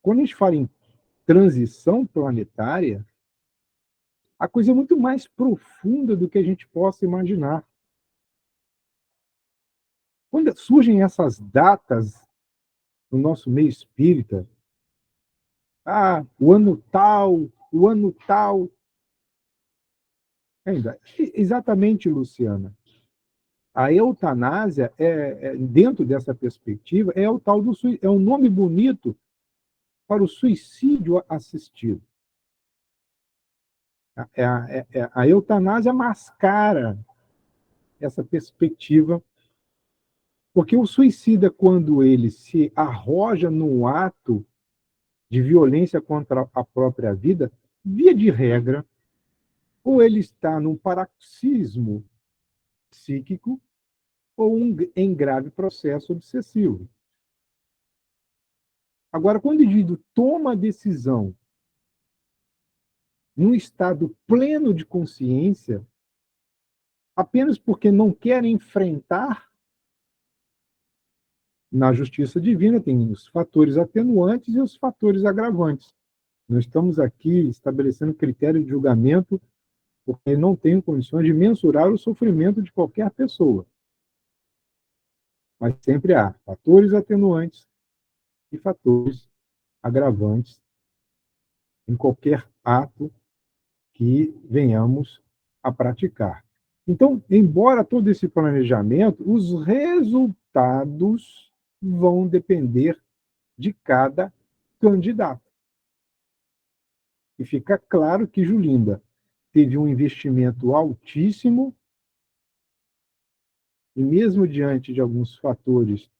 quando a gente fala em transição planetária, a coisa é muito mais profunda do que a gente possa imaginar. Quando surgem essas datas no nosso meio espírita, o ano tal, ainda, exatamente, Luciana. A eutanásia, dentro dessa perspectiva, é o tal é um nome bonito para o suicídio assistido. A eutanásia mascara essa perspectiva, porque o suicida, quando ele se arroja num ato de violência contra a própria vida, via de regra, ou ele está num paroxismo psíquico ou em grave processo obsessivo. Agora, quando o indivíduo toma a decisão num estado pleno de consciência, apenas porque não quer enfrentar, na justiça divina tem os fatores atenuantes e os fatores agravantes. Nós estamos aqui estabelecendo critério de julgamento porque não tenho condições de mensurar o sofrimento de qualquer pessoa. Mas sempre há fatores atenuantes e fatores agravantes em qualquer ato que venhamos a praticar. Então, embora todo esse planejamento, os resultados vão depender de cada candidato. E fica claro que Julinda teve um investimento altíssimo e mesmo diante de alguns fatores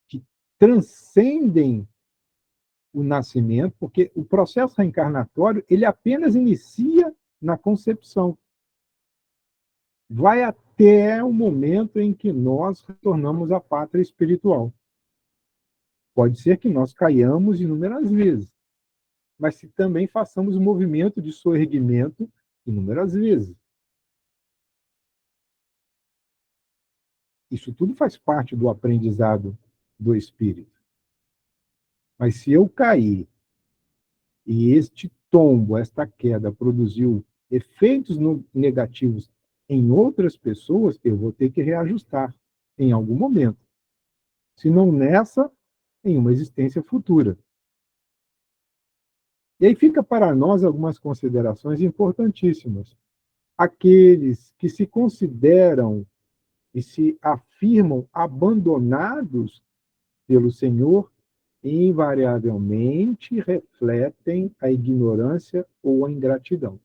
que transcendem o nascimento, porque o processo reencarnatório ele apenas inicia na concepção. Vai até o momento em que nós retornamos à pátria espiritual. Pode ser que nós caiamos inúmeras vezes, mas se também façamos o movimento de soerguimento inúmeras vezes. Isso tudo faz parte do aprendizado do espírito. Mas se eu cair e este tombo, esta queda produziu efeitos negativos em outras pessoas, eu vou ter que reajustar em algum momento. Se não nessa, em uma existência futura. E aí fica para nós algumas considerações importantíssimas. Aqueles que se consideram e se afirmam abandonados pelo Senhor, invariavelmente refletem a ignorância ou a ingratidão.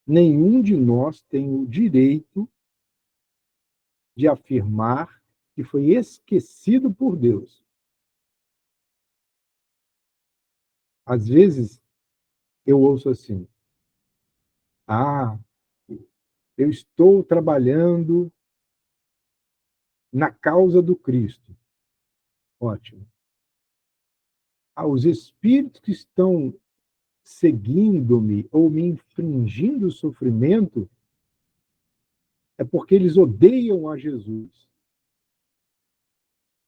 Nenhum de nós tem o direito de afirmar que foi esquecido por Deus. Às vezes, eu ouço assim: ah, eu estou trabalhando na causa do Cristo. Ótimo. Ah, os espíritos que estão seguindo-me ou me infringindo o sofrimento é porque eles odeiam a Jesus.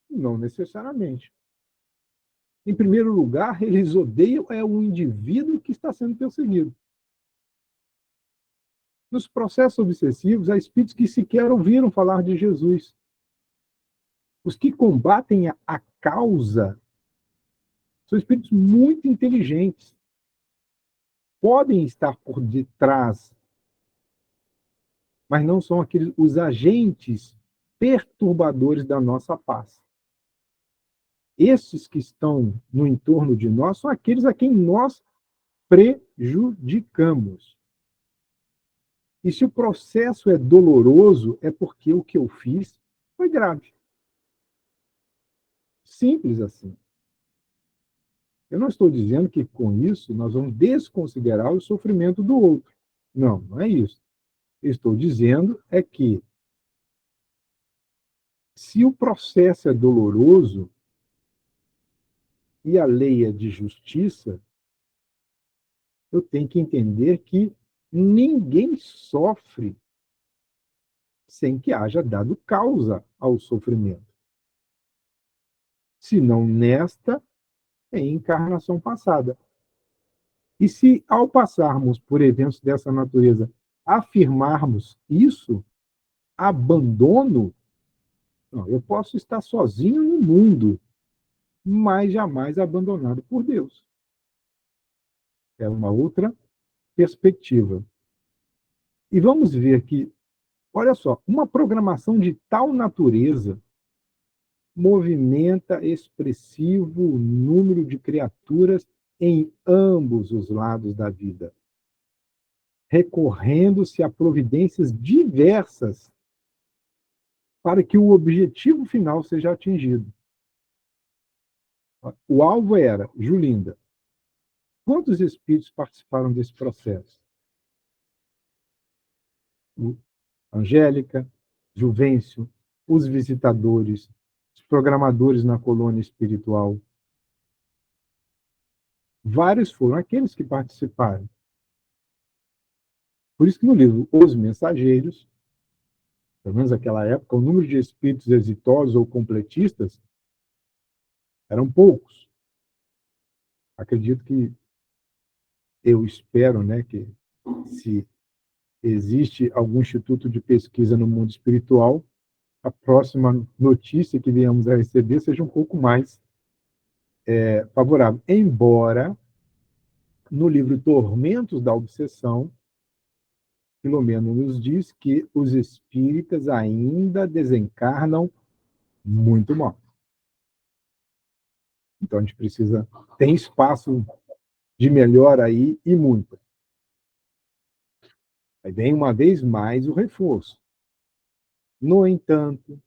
Não necessariamente. Em primeiro lugar, eles odeiam o indivíduo que está sendo perseguido. Nos processos obsessivos, há espíritos que sequer ouviram falar de Jesus. Os que combatem a causa são espíritos muito inteligentes. Podem estar por detrás, mas não são os agentes perturbadores da nossa paz. Esses que estão no entorno de nós são aqueles a quem nós prejudicamos. E se o processo é doloroso, é porque o que eu fiz foi grave. Simples assim. Eu não estou dizendo que com isso nós vamos desconsiderar o sofrimento do outro. Não, não é isso. Estou dizendo é que se o processo é doloroso e a lei é de justiça, eu tenho que entender que ninguém sofre sem que haja dado causa ao sofrimento. Se não nesta, em encarnação passada. E se, ao passarmos por eventos dessa natureza, afirmarmos isso, abandono, não, eu posso estar sozinho no mundo, mas jamais abandonado por Deus. É uma outra perspectiva. E vamos ver que, olha só, uma programação de tal natureza movimenta expressivo número de criaturas em ambos os lados da vida, recorrendo-se a providências diversas para que o objetivo final seja atingido. O alvo era Julinda. Quantos espíritos participaram desse processo? Angélica, Juvencio, os visitadores, os programadores na colônia espiritual. Vários foram aqueles que participaram. Por isso que no livro Os Mensageiros, pelo menos naquela época, o número de espíritos exitosos ou completistas eram poucos. Acredito que, eu espero, né, que se existe algum instituto de pesquisa no mundo espiritual, a próxima notícia que venhamos a receber seja um pouco mais favorável. Embora, no livro Tormentos da Obsessão, Filomeno nos diz que os espíritas ainda desencarnam muito mal. Então, a gente precisa... Tem espaço de melhora aí, e muito. Aí vem, uma vez mais, o reforço. No entanto,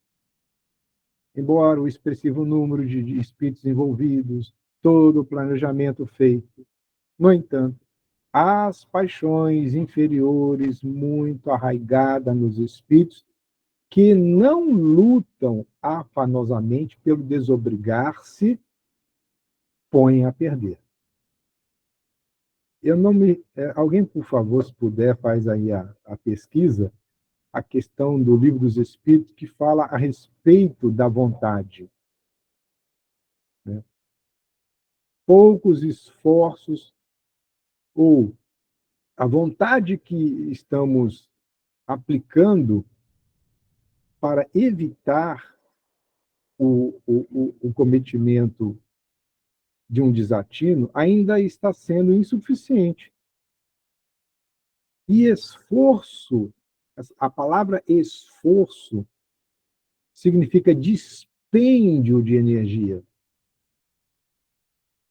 embora o expressivo número de espíritos envolvidos, todo o planejamento feito, no entanto, as paixões inferiores muito arraigadas nos espíritos que não lutam afanosamente pelo desobrigar-se, põem a perder. Eu não me... Alguém, por favor, se puder, faz aí a pesquisa, a questão do Livro dos Espíritos, que fala a respeito da vontade. Né? Poucos esforços, ou a vontade que estamos aplicando para evitar o cometimento de um desatino, ainda está sendo insuficiente. E esforço, a palavra esforço significa dispêndio de energia.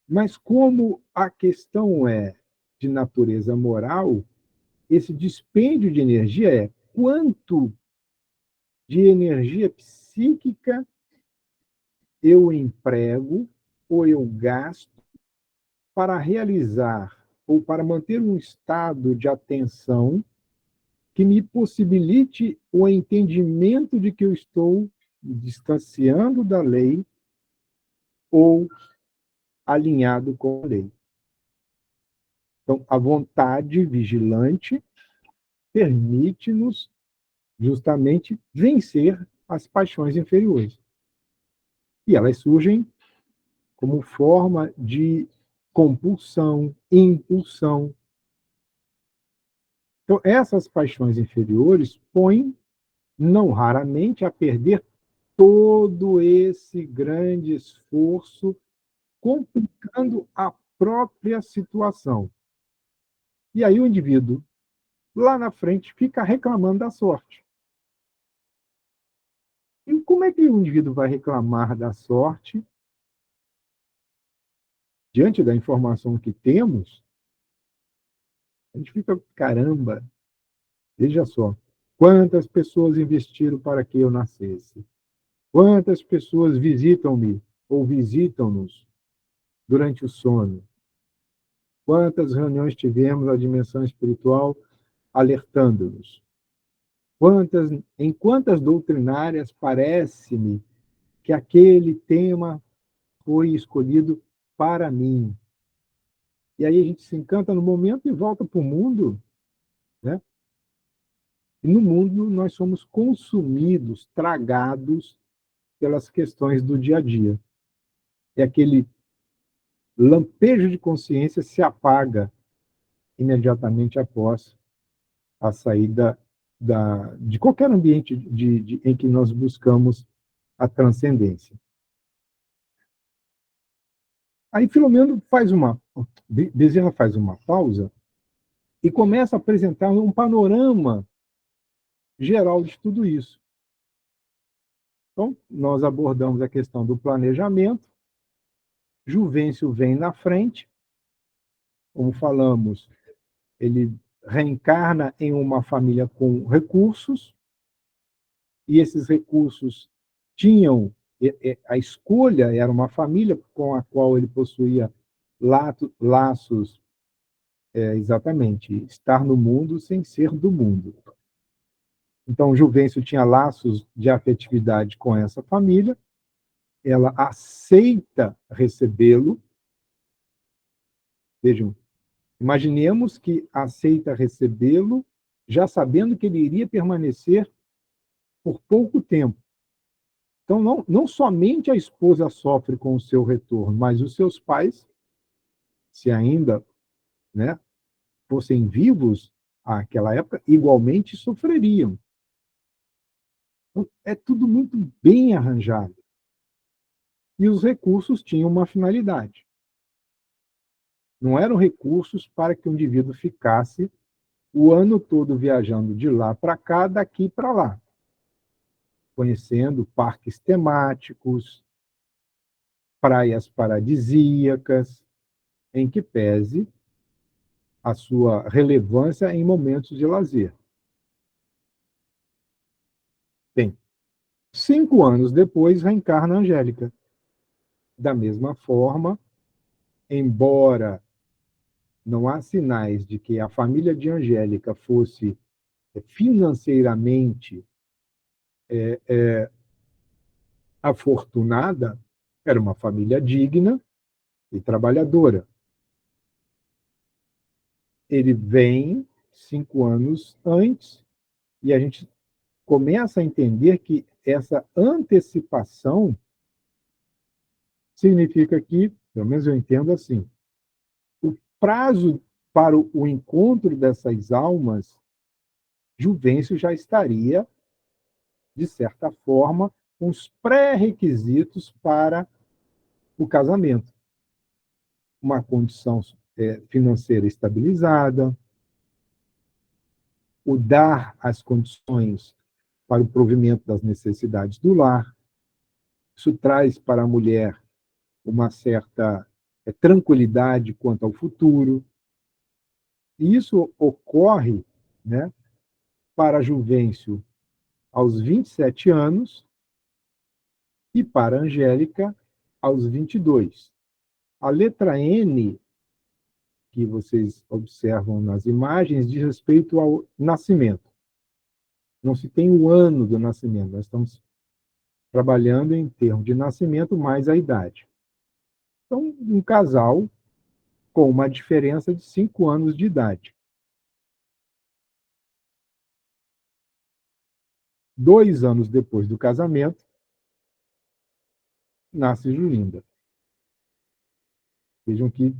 Mas como a questão é de natureza moral, esse dispêndio de energia é quanto de energia psíquica eu emprego ou eu gasto para realizar ou para manter um estado de atenção que me possibilite o entendimento de que eu estou distanciando da lei ou alinhado com a lei. Então, a vontade vigilante permite-nos justamente vencer as paixões inferiores. E elas surgem como forma de compulsão, impulsão. Então, essas paixões inferiores põem, não raramente, a perder todo esse grande esforço, complicando a própria situação. E aí o indivíduo, lá na frente, fica reclamando da sorte. E como é que o indivíduo vai reclamar da sorte diante da informação que temos? A gente fica, caramba, veja só, quantas pessoas investiram para que eu nascesse? Quantas pessoas visitam-me ou visitam-nos durante o sono? Quantas reuniões tivemos na dimensão espiritual alertando-nos? Em quantas doutrinárias parece-me que aquele tema foi escolhido para mim? E aí a gente se encanta no momento e volta para o mundo, né? E no mundo nós somos consumidos, tragados pelas questões do dia a dia. É aquele lampejo de consciência se apaga imediatamente após a saída de qualquer ambiente em que nós buscamos a transcendência. Aí Filomeno Bezerra faz uma pausa e começa a apresentar um panorama geral de tudo isso. Então, nós abordamos a questão do planejamento, Juvencio vem na frente, como falamos, ele reencarna em uma família com recursos, e esses recursos tinham a escolha, era uma família com a qual ele possuía laços, exatamente, estar no mundo sem ser do mundo. Então, Juvencio tinha laços de afetividade com essa família, ela aceita recebê-lo. Vejam, imaginemos que aceita recebê-lo, já sabendo que ele iria permanecer por pouco tempo. Então, não somente a esposa sofre com o seu retorno, mas os seus pais, se ainda, né, fossem vivos àquela época, igualmente sofreriam. Então, é tudo muito bem arranjado. E os recursos tinham uma finalidade. Não eram recursos para que o indivíduo ficasse o ano todo viajando de lá para cá, daqui para lá, conhecendo parques temáticos, praias paradisíacas, em que pese a sua relevância em momentos de lazer. Bem, 5 anos depois, reencarna Angélica. Da mesma forma, embora não há sinais de que a família de Angélica fosse financeiramente afortunada, era uma família digna e trabalhadora. Ele vem 5 anos antes e a gente começa a entender que essa antecipação significa que, pelo menos eu entendo assim, o prazo para o encontro dessas almas, Juvencio já estaria, de certa forma, com os pré-requisitos para o casamento. Uma condição financeira estabilizada, o dar as condições para o provimento das necessidades do lar. Isso traz para a mulher uma certa tranquilidade quanto ao futuro. E isso ocorre, né, para Juvencio aos 27 anos e para Angélica aos 22. A letra N, que vocês observam nas imagens, diz respeito ao nascimento. Não se tem o ano do nascimento, nós estamos trabalhando em termos de nascimento mais a idade. Então, um casal com uma diferença de 5 anos de idade. 2 anos depois do casamento, nasce Julinda. Vejam que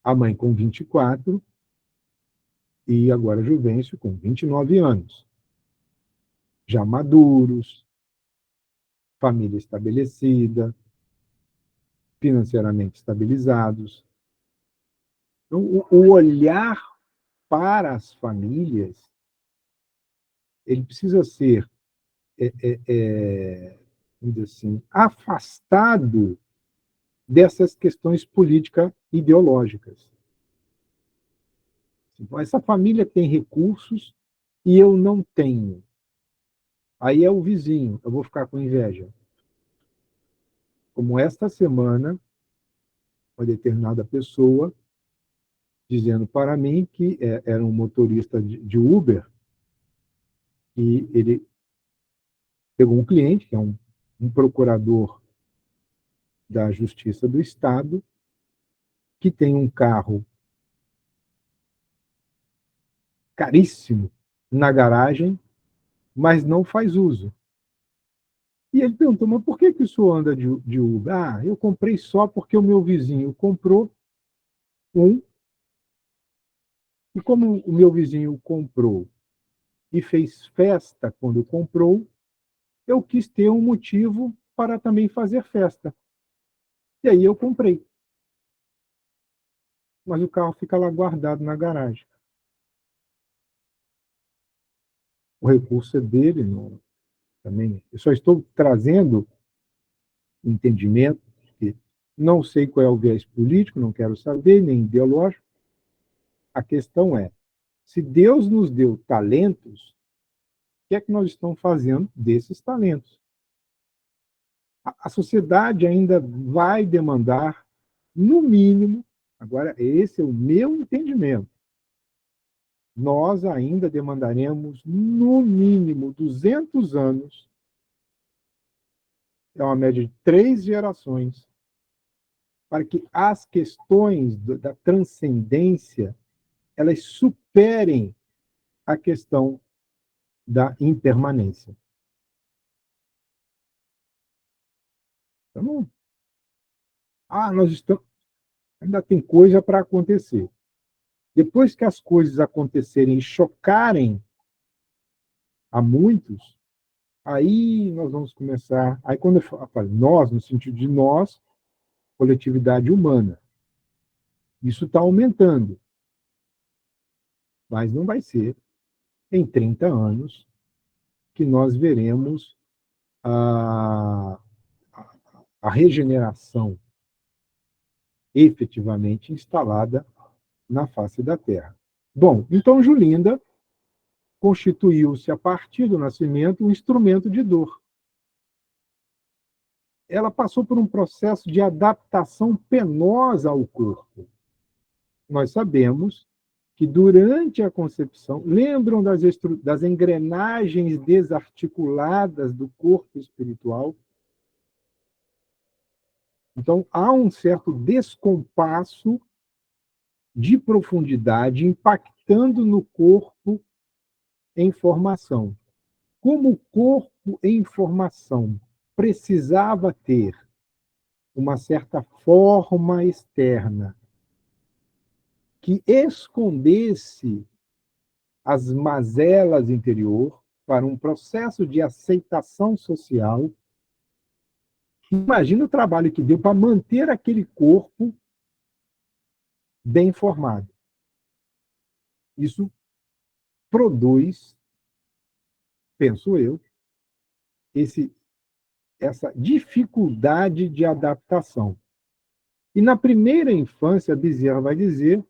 a mãe com 24 e agora Juvencio com 29 anos. Já maduros, família estabelecida, financeiramente estabilizados. Então, o olhar para as famílias, ele precisa ser, vamos dizer assim, afastado dessas questões política-ideológicas. Então, essa família tem recursos e eu não tenho. Aí é o vizinho, eu vou ficar com inveja. Como esta semana, uma determinada pessoa dizendo para mim que era um motorista de Uber e ele pegou um cliente, que é um procurador da Justiça do Estado, que tem um carro caríssimo na garagem, mas não faz uso. E ele perguntou, mas por que o senhor anda de Uber? Ah, eu comprei só porque o meu vizinho comprou um, e como o meu vizinho comprou e fez festa quando comprou, eu quis ter um motivo para também fazer festa. E aí eu comprei. Mas o carro fica lá guardado na garagem. O recurso é dele, não, também. Eu só estou trazendo entendimento que Não sei qual é o viés político, não quero saber, nem ideológico. A questão é, se Deus nos deu talentos, o que é que nós estamos fazendo desses talentos? A sociedade ainda vai demandar, no mínimo, agora esse é o meu entendimento, nós ainda demandaremos, no mínimo, 200 anos, é uma média de 3 gerações, para que as questões da transcendência elas superem a questão da impermanência. Então, nós estamos, ainda tem coisa para acontecer. Depois que as coisas acontecerem e chocarem a muitos, aí nós vamos começar. Aí, quando eu falo nós, no sentido de nós, coletividade humana, isso está aumentando, mas não vai ser em 30 anos que nós veremos a, a regeneração efetivamente instalada na face da Terra. Bom, então Julinda constituiu-se, a partir do nascimento, um instrumento de dor. Ela passou por um processo de adaptação penosa ao corpo. Nós sabemos que durante a concepção, lembram das engrenagens desarticuladas do corpo espiritual? Então, há um certo descompasso de profundidade impactando no corpo em formação. Como o corpo em formação precisava ter uma certa forma externa que escondesse as mazelas interior para um processo de aceitação social. Imagina o trabalho que deu para manter aquele corpo bem formado. Isso produz, penso eu, essa dificuldade de adaptação. E na primeira infância, Bezerra vai dizer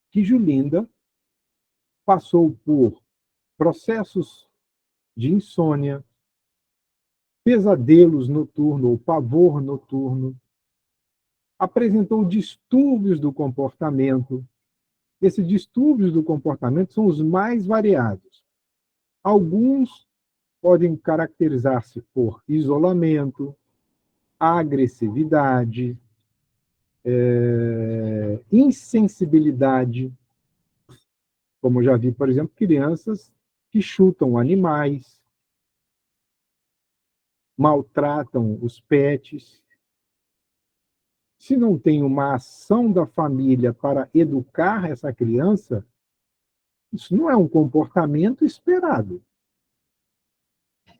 que Julinda passou por processos de insônia, pesadelos noturnos ou pavor noturno, apresentou distúrbios do comportamento. Esses distúrbios do comportamento são os mais variados. Alguns podem caracterizar-se por isolamento, agressividade, insensibilidade, como já vi, por exemplo, crianças que chutam animais, maltratam os pets. Se não tem uma ação da família para educar essa criança, isso não é um comportamento esperado.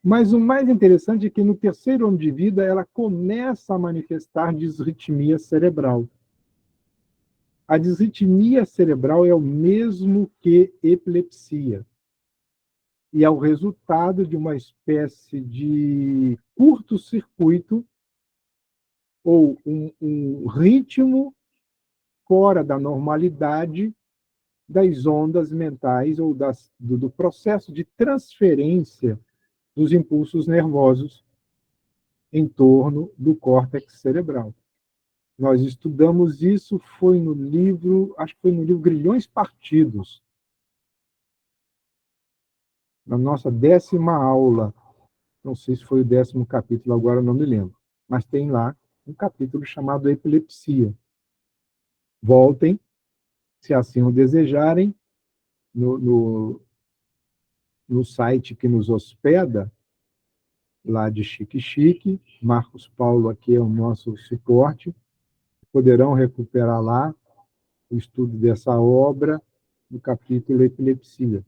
Mas o mais interessante é que no terceiro ano de vida ela começa a manifestar disritmia cerebral. A disritmia cerebral é o mesmo que epilepsia. E é o resultado de uma espécie de curto-circuito ou um ritmo fora da normalidade das ondas mentais ou do processo de transferência dos impulsos nervosos em torno do córtex cerebral. Nós estudamos isso, foi no livro, acho que foi no livro Grilhões Partidos, na nossa 10ª aula. Não sei se foi o 10º capítulo, agora não me lembro. Mas tem lá um capítulo chamado Epilepsia. Voltem, se assim o desejarem, no site que nos hospeda, lá de Chique Chique. Marcos Paulo aqui é o nosso suporte. Poderão recuperar lá o estudo dessa obra no capítulo Epilepsia.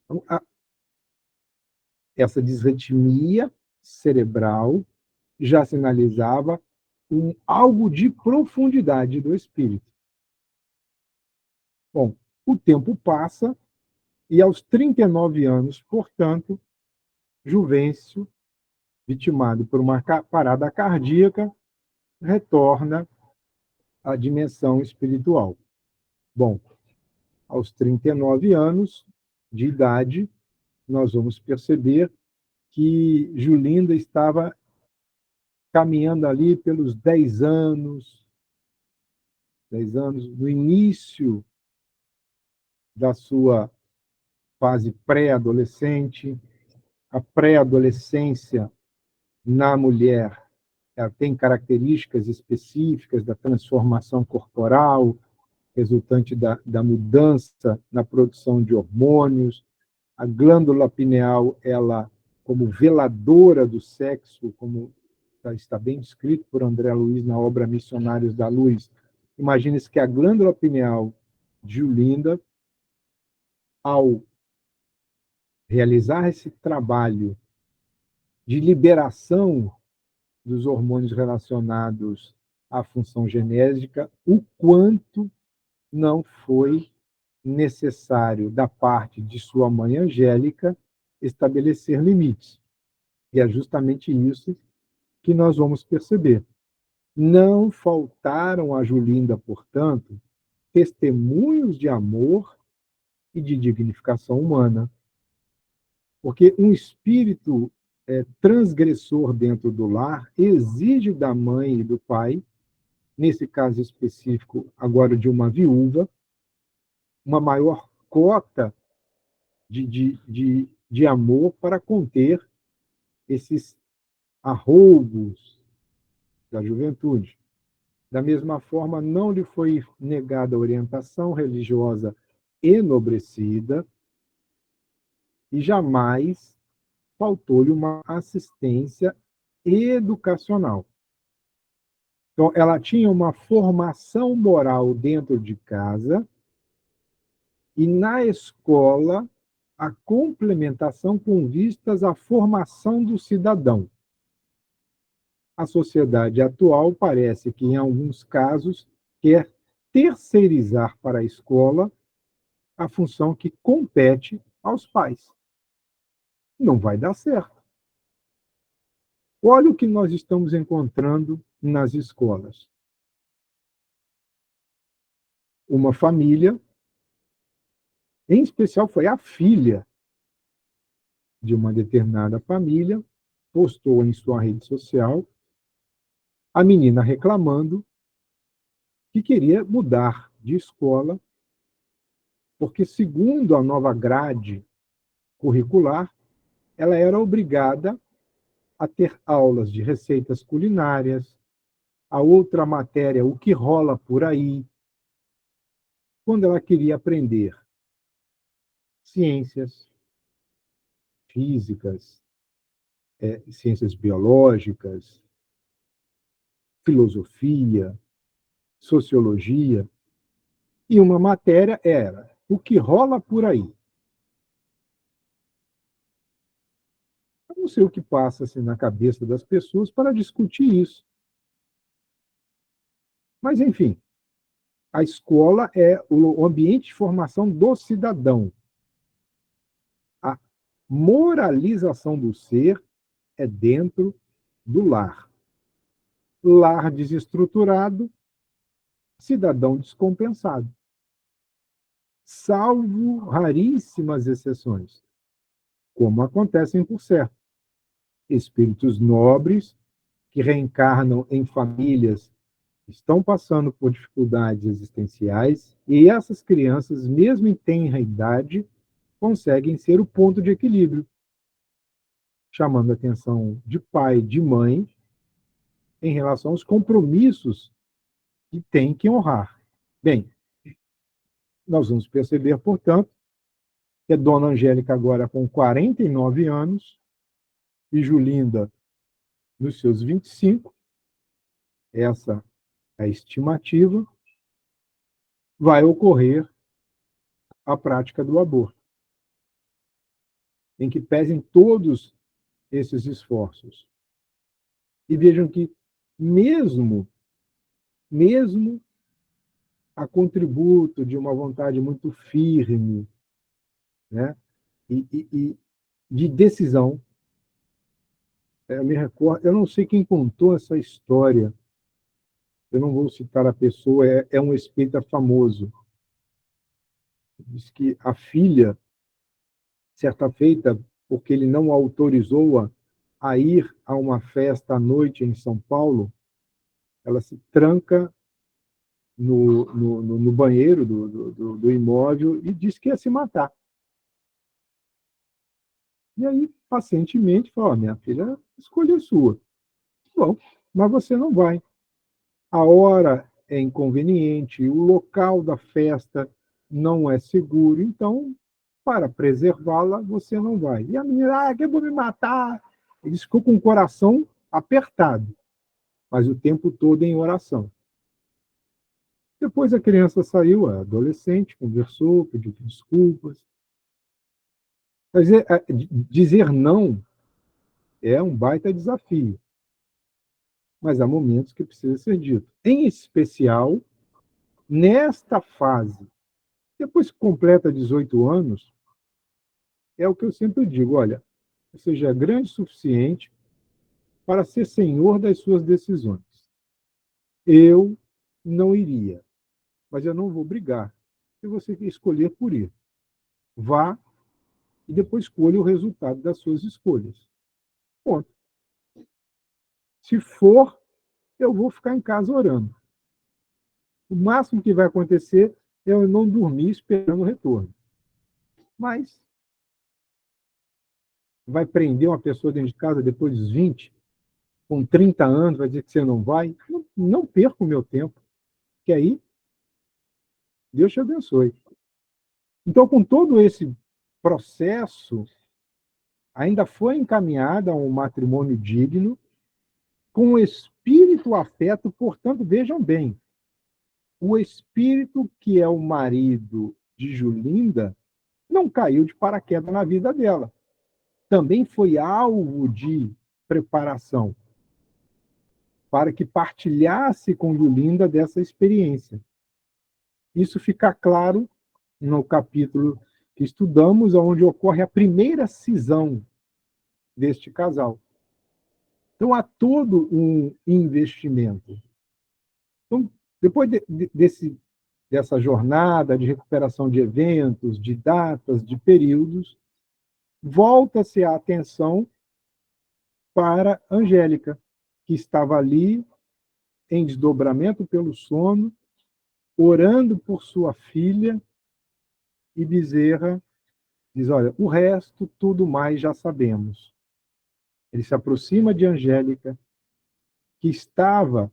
Então, essa disritmia cerebral já sinalizava algo de profundidade do espírito. Bom, o tempo passa e aos 39 anos, portanto, Juvencio, vitimado por uma parada cardíaca, retorna à dimensão espiritual. Bom, aos 39 anos de idade, nós vamos perceber que Julinda estava caminhando ali pelos 10 anos, no início da sua fase pré-adolescente. A pré-adolescência na mulher, ela tem características específicas da transformação corporal, resultante da mudança na produção de hormônios. A glândula pineal, ela, como veladora do sexo, como está bem descrito por André Luiz na obra Missionários da Luz, imagine-se que a glândula pineal de Julinda, ao realizar esse trabalho de liberação dos hormônios relacionados à função genésica, o quanto não foi necessário, da parte de sua mãe Angélica, estabelecer limites. E é justamente isso que nós vamos perceber. Não faltaram a Julinda, portanto, testemunhos de amor e de dignificação humana. Porque um espírito transgressor dentro do lar exige da mãe e do pai, nesse caso específico agora de uma viúva, uma maior cota de amor para conter esses arroubos da juventude. Da mesma forma, não lhe foi negada a orientação religiosa enobrecida e jamais faltou-lhe uma assistência educacional. Então, ela tinha uma formação moral dentro de casa e, na escola, a complementação com vistas à formação do cidadão. A sociedade atual parece que, em alguns casos, quer terceirizar para a escola a função que compete aos pais. Não vai dar certo. Olha o que nós estamos encontrando nas escolas. Uma família, em especial foi a filha de uma determinada família, postou em sua rede social a menina reclamando que queria mudar de escola, porque, segundo a nova grade curricular, ela era obrigada a ter aulas de receitas culinárias, a outra matéria, o que rola por aí, quando ela queria aprender ciências físicas, ciências biológicas, filosofia, sociologia, e uma matéria era o que rola por aí. Eu não sei o que passa assim, na cabeça das pessoas para discutir isso. Mas, enfim, a escola é o ambiente de formação do cidadão. A moralização do ser é dentro do lar. Lar desestruturado, cidadão descompensado. Salvo raríssimas exceções, como acontecem, por certo, espíritos nobres que reencarnam em famílias que estão passando por dificuldades existenciais, e essas crianças, mesmo em tenra idade, conseguem ser o ponto de equilíbrio, chamando a atenção de pai, de mãe, em relação aos compromissos que têm que honrar. Bem, nós vamos perceber, portanto, que é Dona Angélica agora com 49 anos e Julinda nos seus 25, essa é a estimativa, vai ocorrer a prática do aborto, em que pesem todos esses esforços. E vejam que, mesmo a contributo de uma vontade muito firme, né, e de decisão, eu me recordo, eu não sei quem contou essa história, eu não vou citar a pessoa, é um espírita famoso. Diz que a filha, certa feita, porque ele não autorizou-a a ir a uma festa à noite em São Paulo, ela se tranca no banheiro do imóvel e diz que ia se matar. E aí, pacientemente, falou: oh, minha filha, escolha sua. Bom, mas você não vai. A hora é inconveniente, o local da festa não é seguro, então, para preservá-la, você não vai. E a menina, que eu vou me matar. Ele ficou com o coração apertado, mas o tempo todo em oração. Depois a criança saiu, a adolescente, conversou, pediu desculpas. Dizer não é um baita desafio, mas há momentos que precisa ser dito. Em especial, nesta fase, depois que completa 18 anos, é o que eu sempre digo: olha, você já é grande o suficiente para ser senhor das suas decisões. Eu não iria, mas eu não vou brigar. Se você escolher por ir, vá e depois escolha o resultado das suas escolhas. Ponto. Se for, eu vou ficar em casa orando. O máximo que vai acontecer é eu não dormir esperando o retorno. Mas vai prender uma pessoa dentro de casa depois dos 20, com 30 anos, vai dizer que você não vai? Não, não perca o meu tempo, que aí Deus te abençoe. Então, com todo esse processo, ainda foi encaminhada a um matrimônio digno, com espírito afeto, portanto, vejam bem, o espírito que é o marido de Julinda não caiu de paraquedas na vida dela. Também foi alvo de preparação para que partilhasse com Julinda dessa experiência. Isso fica claro no capítulo que estudamos, onde ocorre a primeira cisão deste casal. Então, há todo um investimento. Então, depois dessa jornada de recuperação de eventos, de datas, de períodos, volta-se a atenção para Angélica, que estava ali em desdobramento pelo sono, orando por sua filha, e Bezerra diz: olha, o resto, tudo mais já sabemos. Ele se aproxima de Angélica, que estava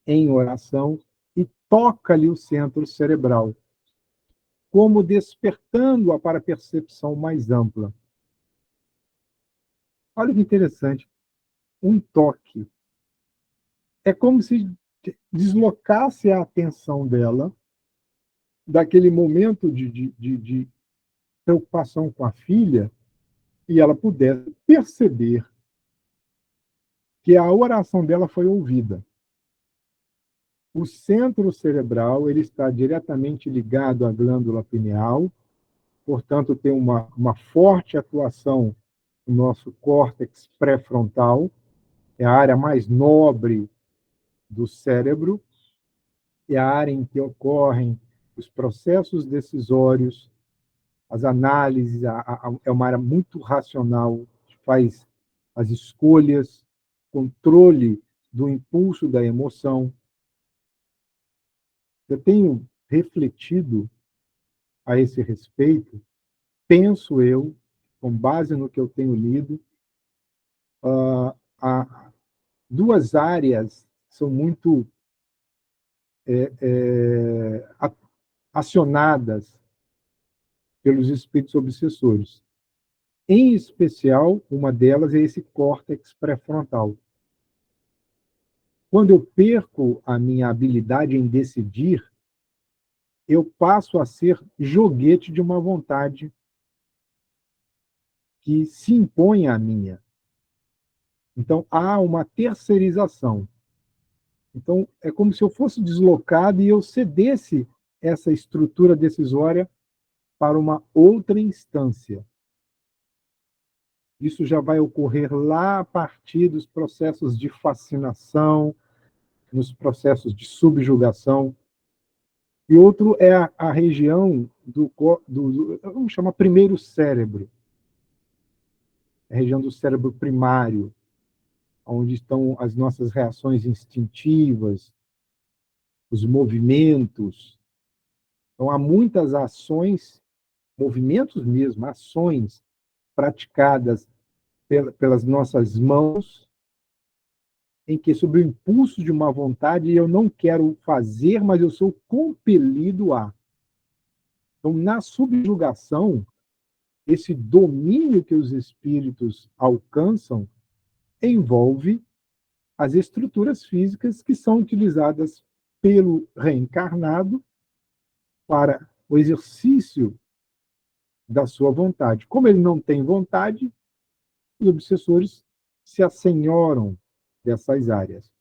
em oração, e toca-lhe o centro cerebral, como despertando-a para a percepção mais ampla. Olha que interessante, um toque. É como se deslocasse a atenção dela daquele momento de preocupação com a filha e ela pudesse perceber que a oração dela foi ouvida. O centro cerebral ele está diretamente ligado à glândula pineal, portanto, tem uma forte atuação no nosso córtex pré-frontal, é a área mais nobre do cérebro, é a área em que ocorrem os processos decisórios, as análises, é uma área muito racional, faz as escolhas, controle do impulso da emoção. Eu tenho refletido a esse respeito, penso eu, com base no que eu tenho lido, há duas áreas são muito acionadas pelos espíritos obsessores. Em especial, uma delas é esse córtex pré-frontal. Quando eu perco a minha habilidade em decidir, eu passo a ser joguete de uma vontade que se impõe à minha. Então, há uma terceirização. Então, é como se eu fosse deslocado e eu cedesse essa estrutura decisória para uma outra instância. Isso já vai ocorrer lá a partir dos processos de fascinação, nos processos de subjugação, e outro é a região vamos chamar primeiro cérebro, a região do cérebro primário, onde estão as nossas reações instintivas, os movimentos. Então, há muitas ações, movimentos mesmo, ações praticadas pelas nossas mãos, em que, sob o impulso de uma vontade, eu não quero fazer, mas eu sou compelido a. Então, na subjugação, esse domínio que os espíritos alcançam envolve as estruturas físicas que são utilizadas pelo reencarnado para o exercício da sua vontade. Como ele não tem vontade, os obsessores se assenhoram dessas áreas.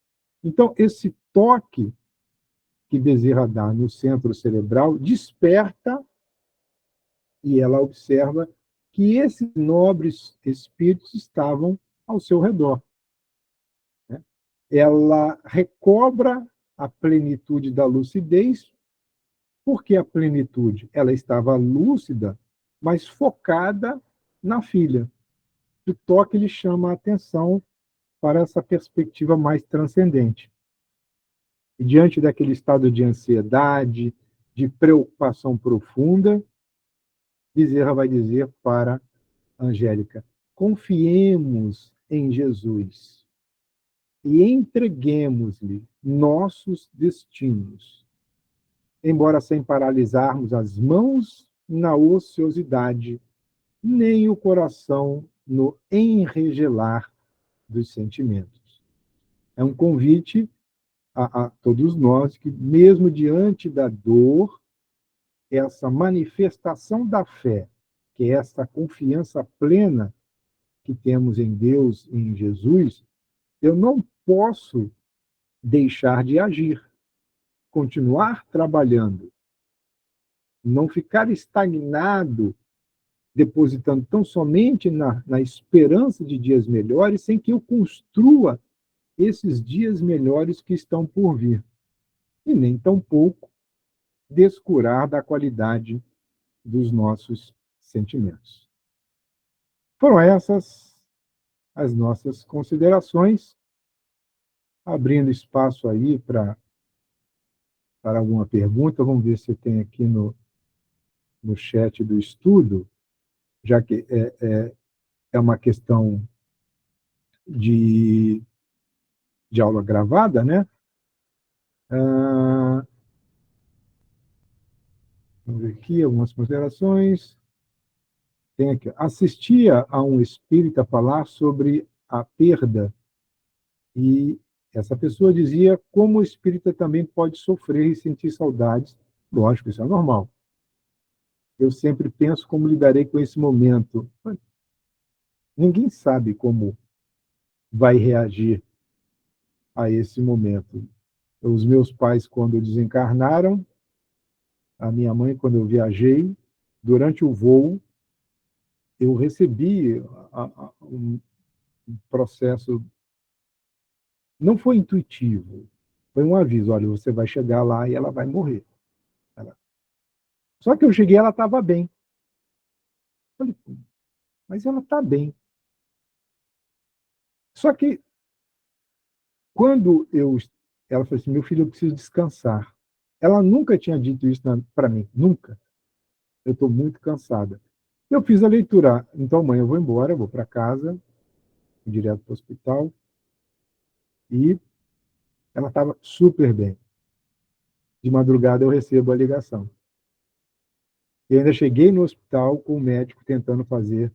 Então, esse toque que Bezerra dá no centro cerebral desperta, e ela observa que esses nobres espíritos estavam ao seu redor. Né? Ela recobra a plenitude da lucidez. Por que a plenitude? Ela estava lúcida, mas focada na filha. O toque lhe chama a atenção para essa perspectiva mais transcendente. E diante daquele estado de ansiedade, de preocupação profunda, Bezerra vai dizer para Angélica: confiemos em Jesus e entreguemos-lhe nossos destinos, embora sem paralisarmos as mãos na ociosidade, nem o coração no enregelar dos sentimentos. É um convite a todos nós que, mesmo diante da dor, essa manifestação da fé, que é essa confiança plena que temos em Deus e em Jesus, eu não posso deixar de agir, continuar trabalhando, não ficar estagnado, depositando tão somente na esperança de dias melhores, sem que eu construa esses dias melhores que estão por vir. E nem tampouco descurar da qualidade dos nossos sentimentos. Foram essas as nossas considerações, abrindo espaço aí para alguma pergunta. Vamos ver se tem aqui no chat do estudo, já que é uma questão de, de aula gravada, né? Ah, vamos ver aqui algumas considerações. Tem aqui: assistia a um espírita falar sobre a perda, e essa pessoa dizia como o espírita também pode sofrer e sentir saudades. Lógico, isso é normal. Eu sempre penso como lidarei com esse momento. Ninguém sabe como vai reagir a esse momento. Os meus pais, quando desencarnaram, a minha mãe, quando eu viajei, durante o voo, eu recebi um processo. Não foi intuitivo, foi um aviso: olha, você vai chegar lá e ela vai morrer. Só que eu cheguei, ela estava bem. Eu falei, mas ela está bem. Só que quando ela falou assim: meu filho, eu preciso descansar. Ela nunca tinha dito isso para mim, nunca. Eu estou muito cansada. Eu fiz a leitura. Então, mãe, eu vou embora, eu vou para casa, direto para o hospital. E ela estava super bem. De madrugada eu recebo a ligação. Eu ainda cheguei no hospital com o médico tentando fazer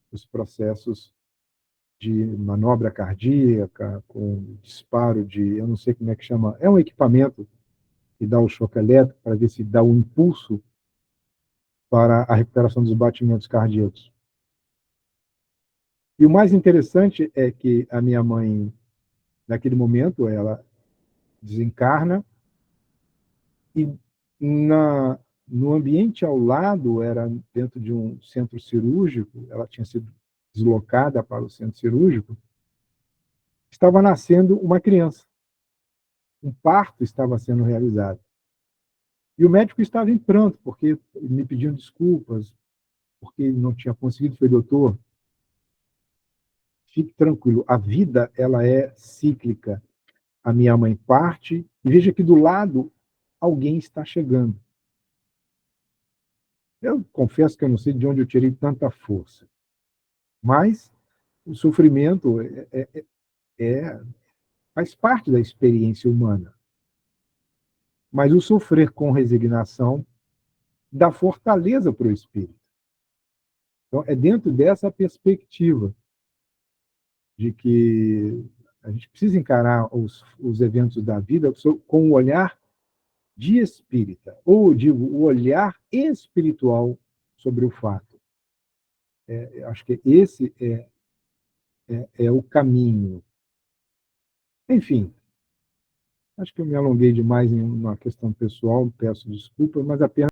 os processos de manobra cardíaca, com disparo de, eu não sei como é que chama, é um equipamento que dá o choque elétrico para ver se dá o impulso para a recuperação dos batimentos cardíacos. E o mais interessante é que a minha mãe, naquele momento, ela desencarna e no ambiente ao lado, era dentro de um centro cirúrgico, ela tinha sido deslocada para o centro cirúrgico, estava nascendo uma criança. um parto estava sendo realizado. E o médico estava em pranto, porque me pediam desculpas, porque não tinha conseguido. Foi, doutor, fique tranquilo, a vida ela é cíclica. A minha mãe parte, e veja que do lado alguém está chegando. Eu confesso que eu não sei de onde eu tirei tanta força, mas o sofrimento faz parte da experiência humana. Mas o sofrer com resignação dá fortaleza para o espírito. Então, é dentro dessa perspectiva de que a gente precisa encarar os eventos da vida com o olhar de espírita, ou digo, o olhar espiritual sobre o fato. Acho que esse é o caminho. Enfim, acho que eu me alonguei demais em uma questão pessoal, peço desculpas, mas apenas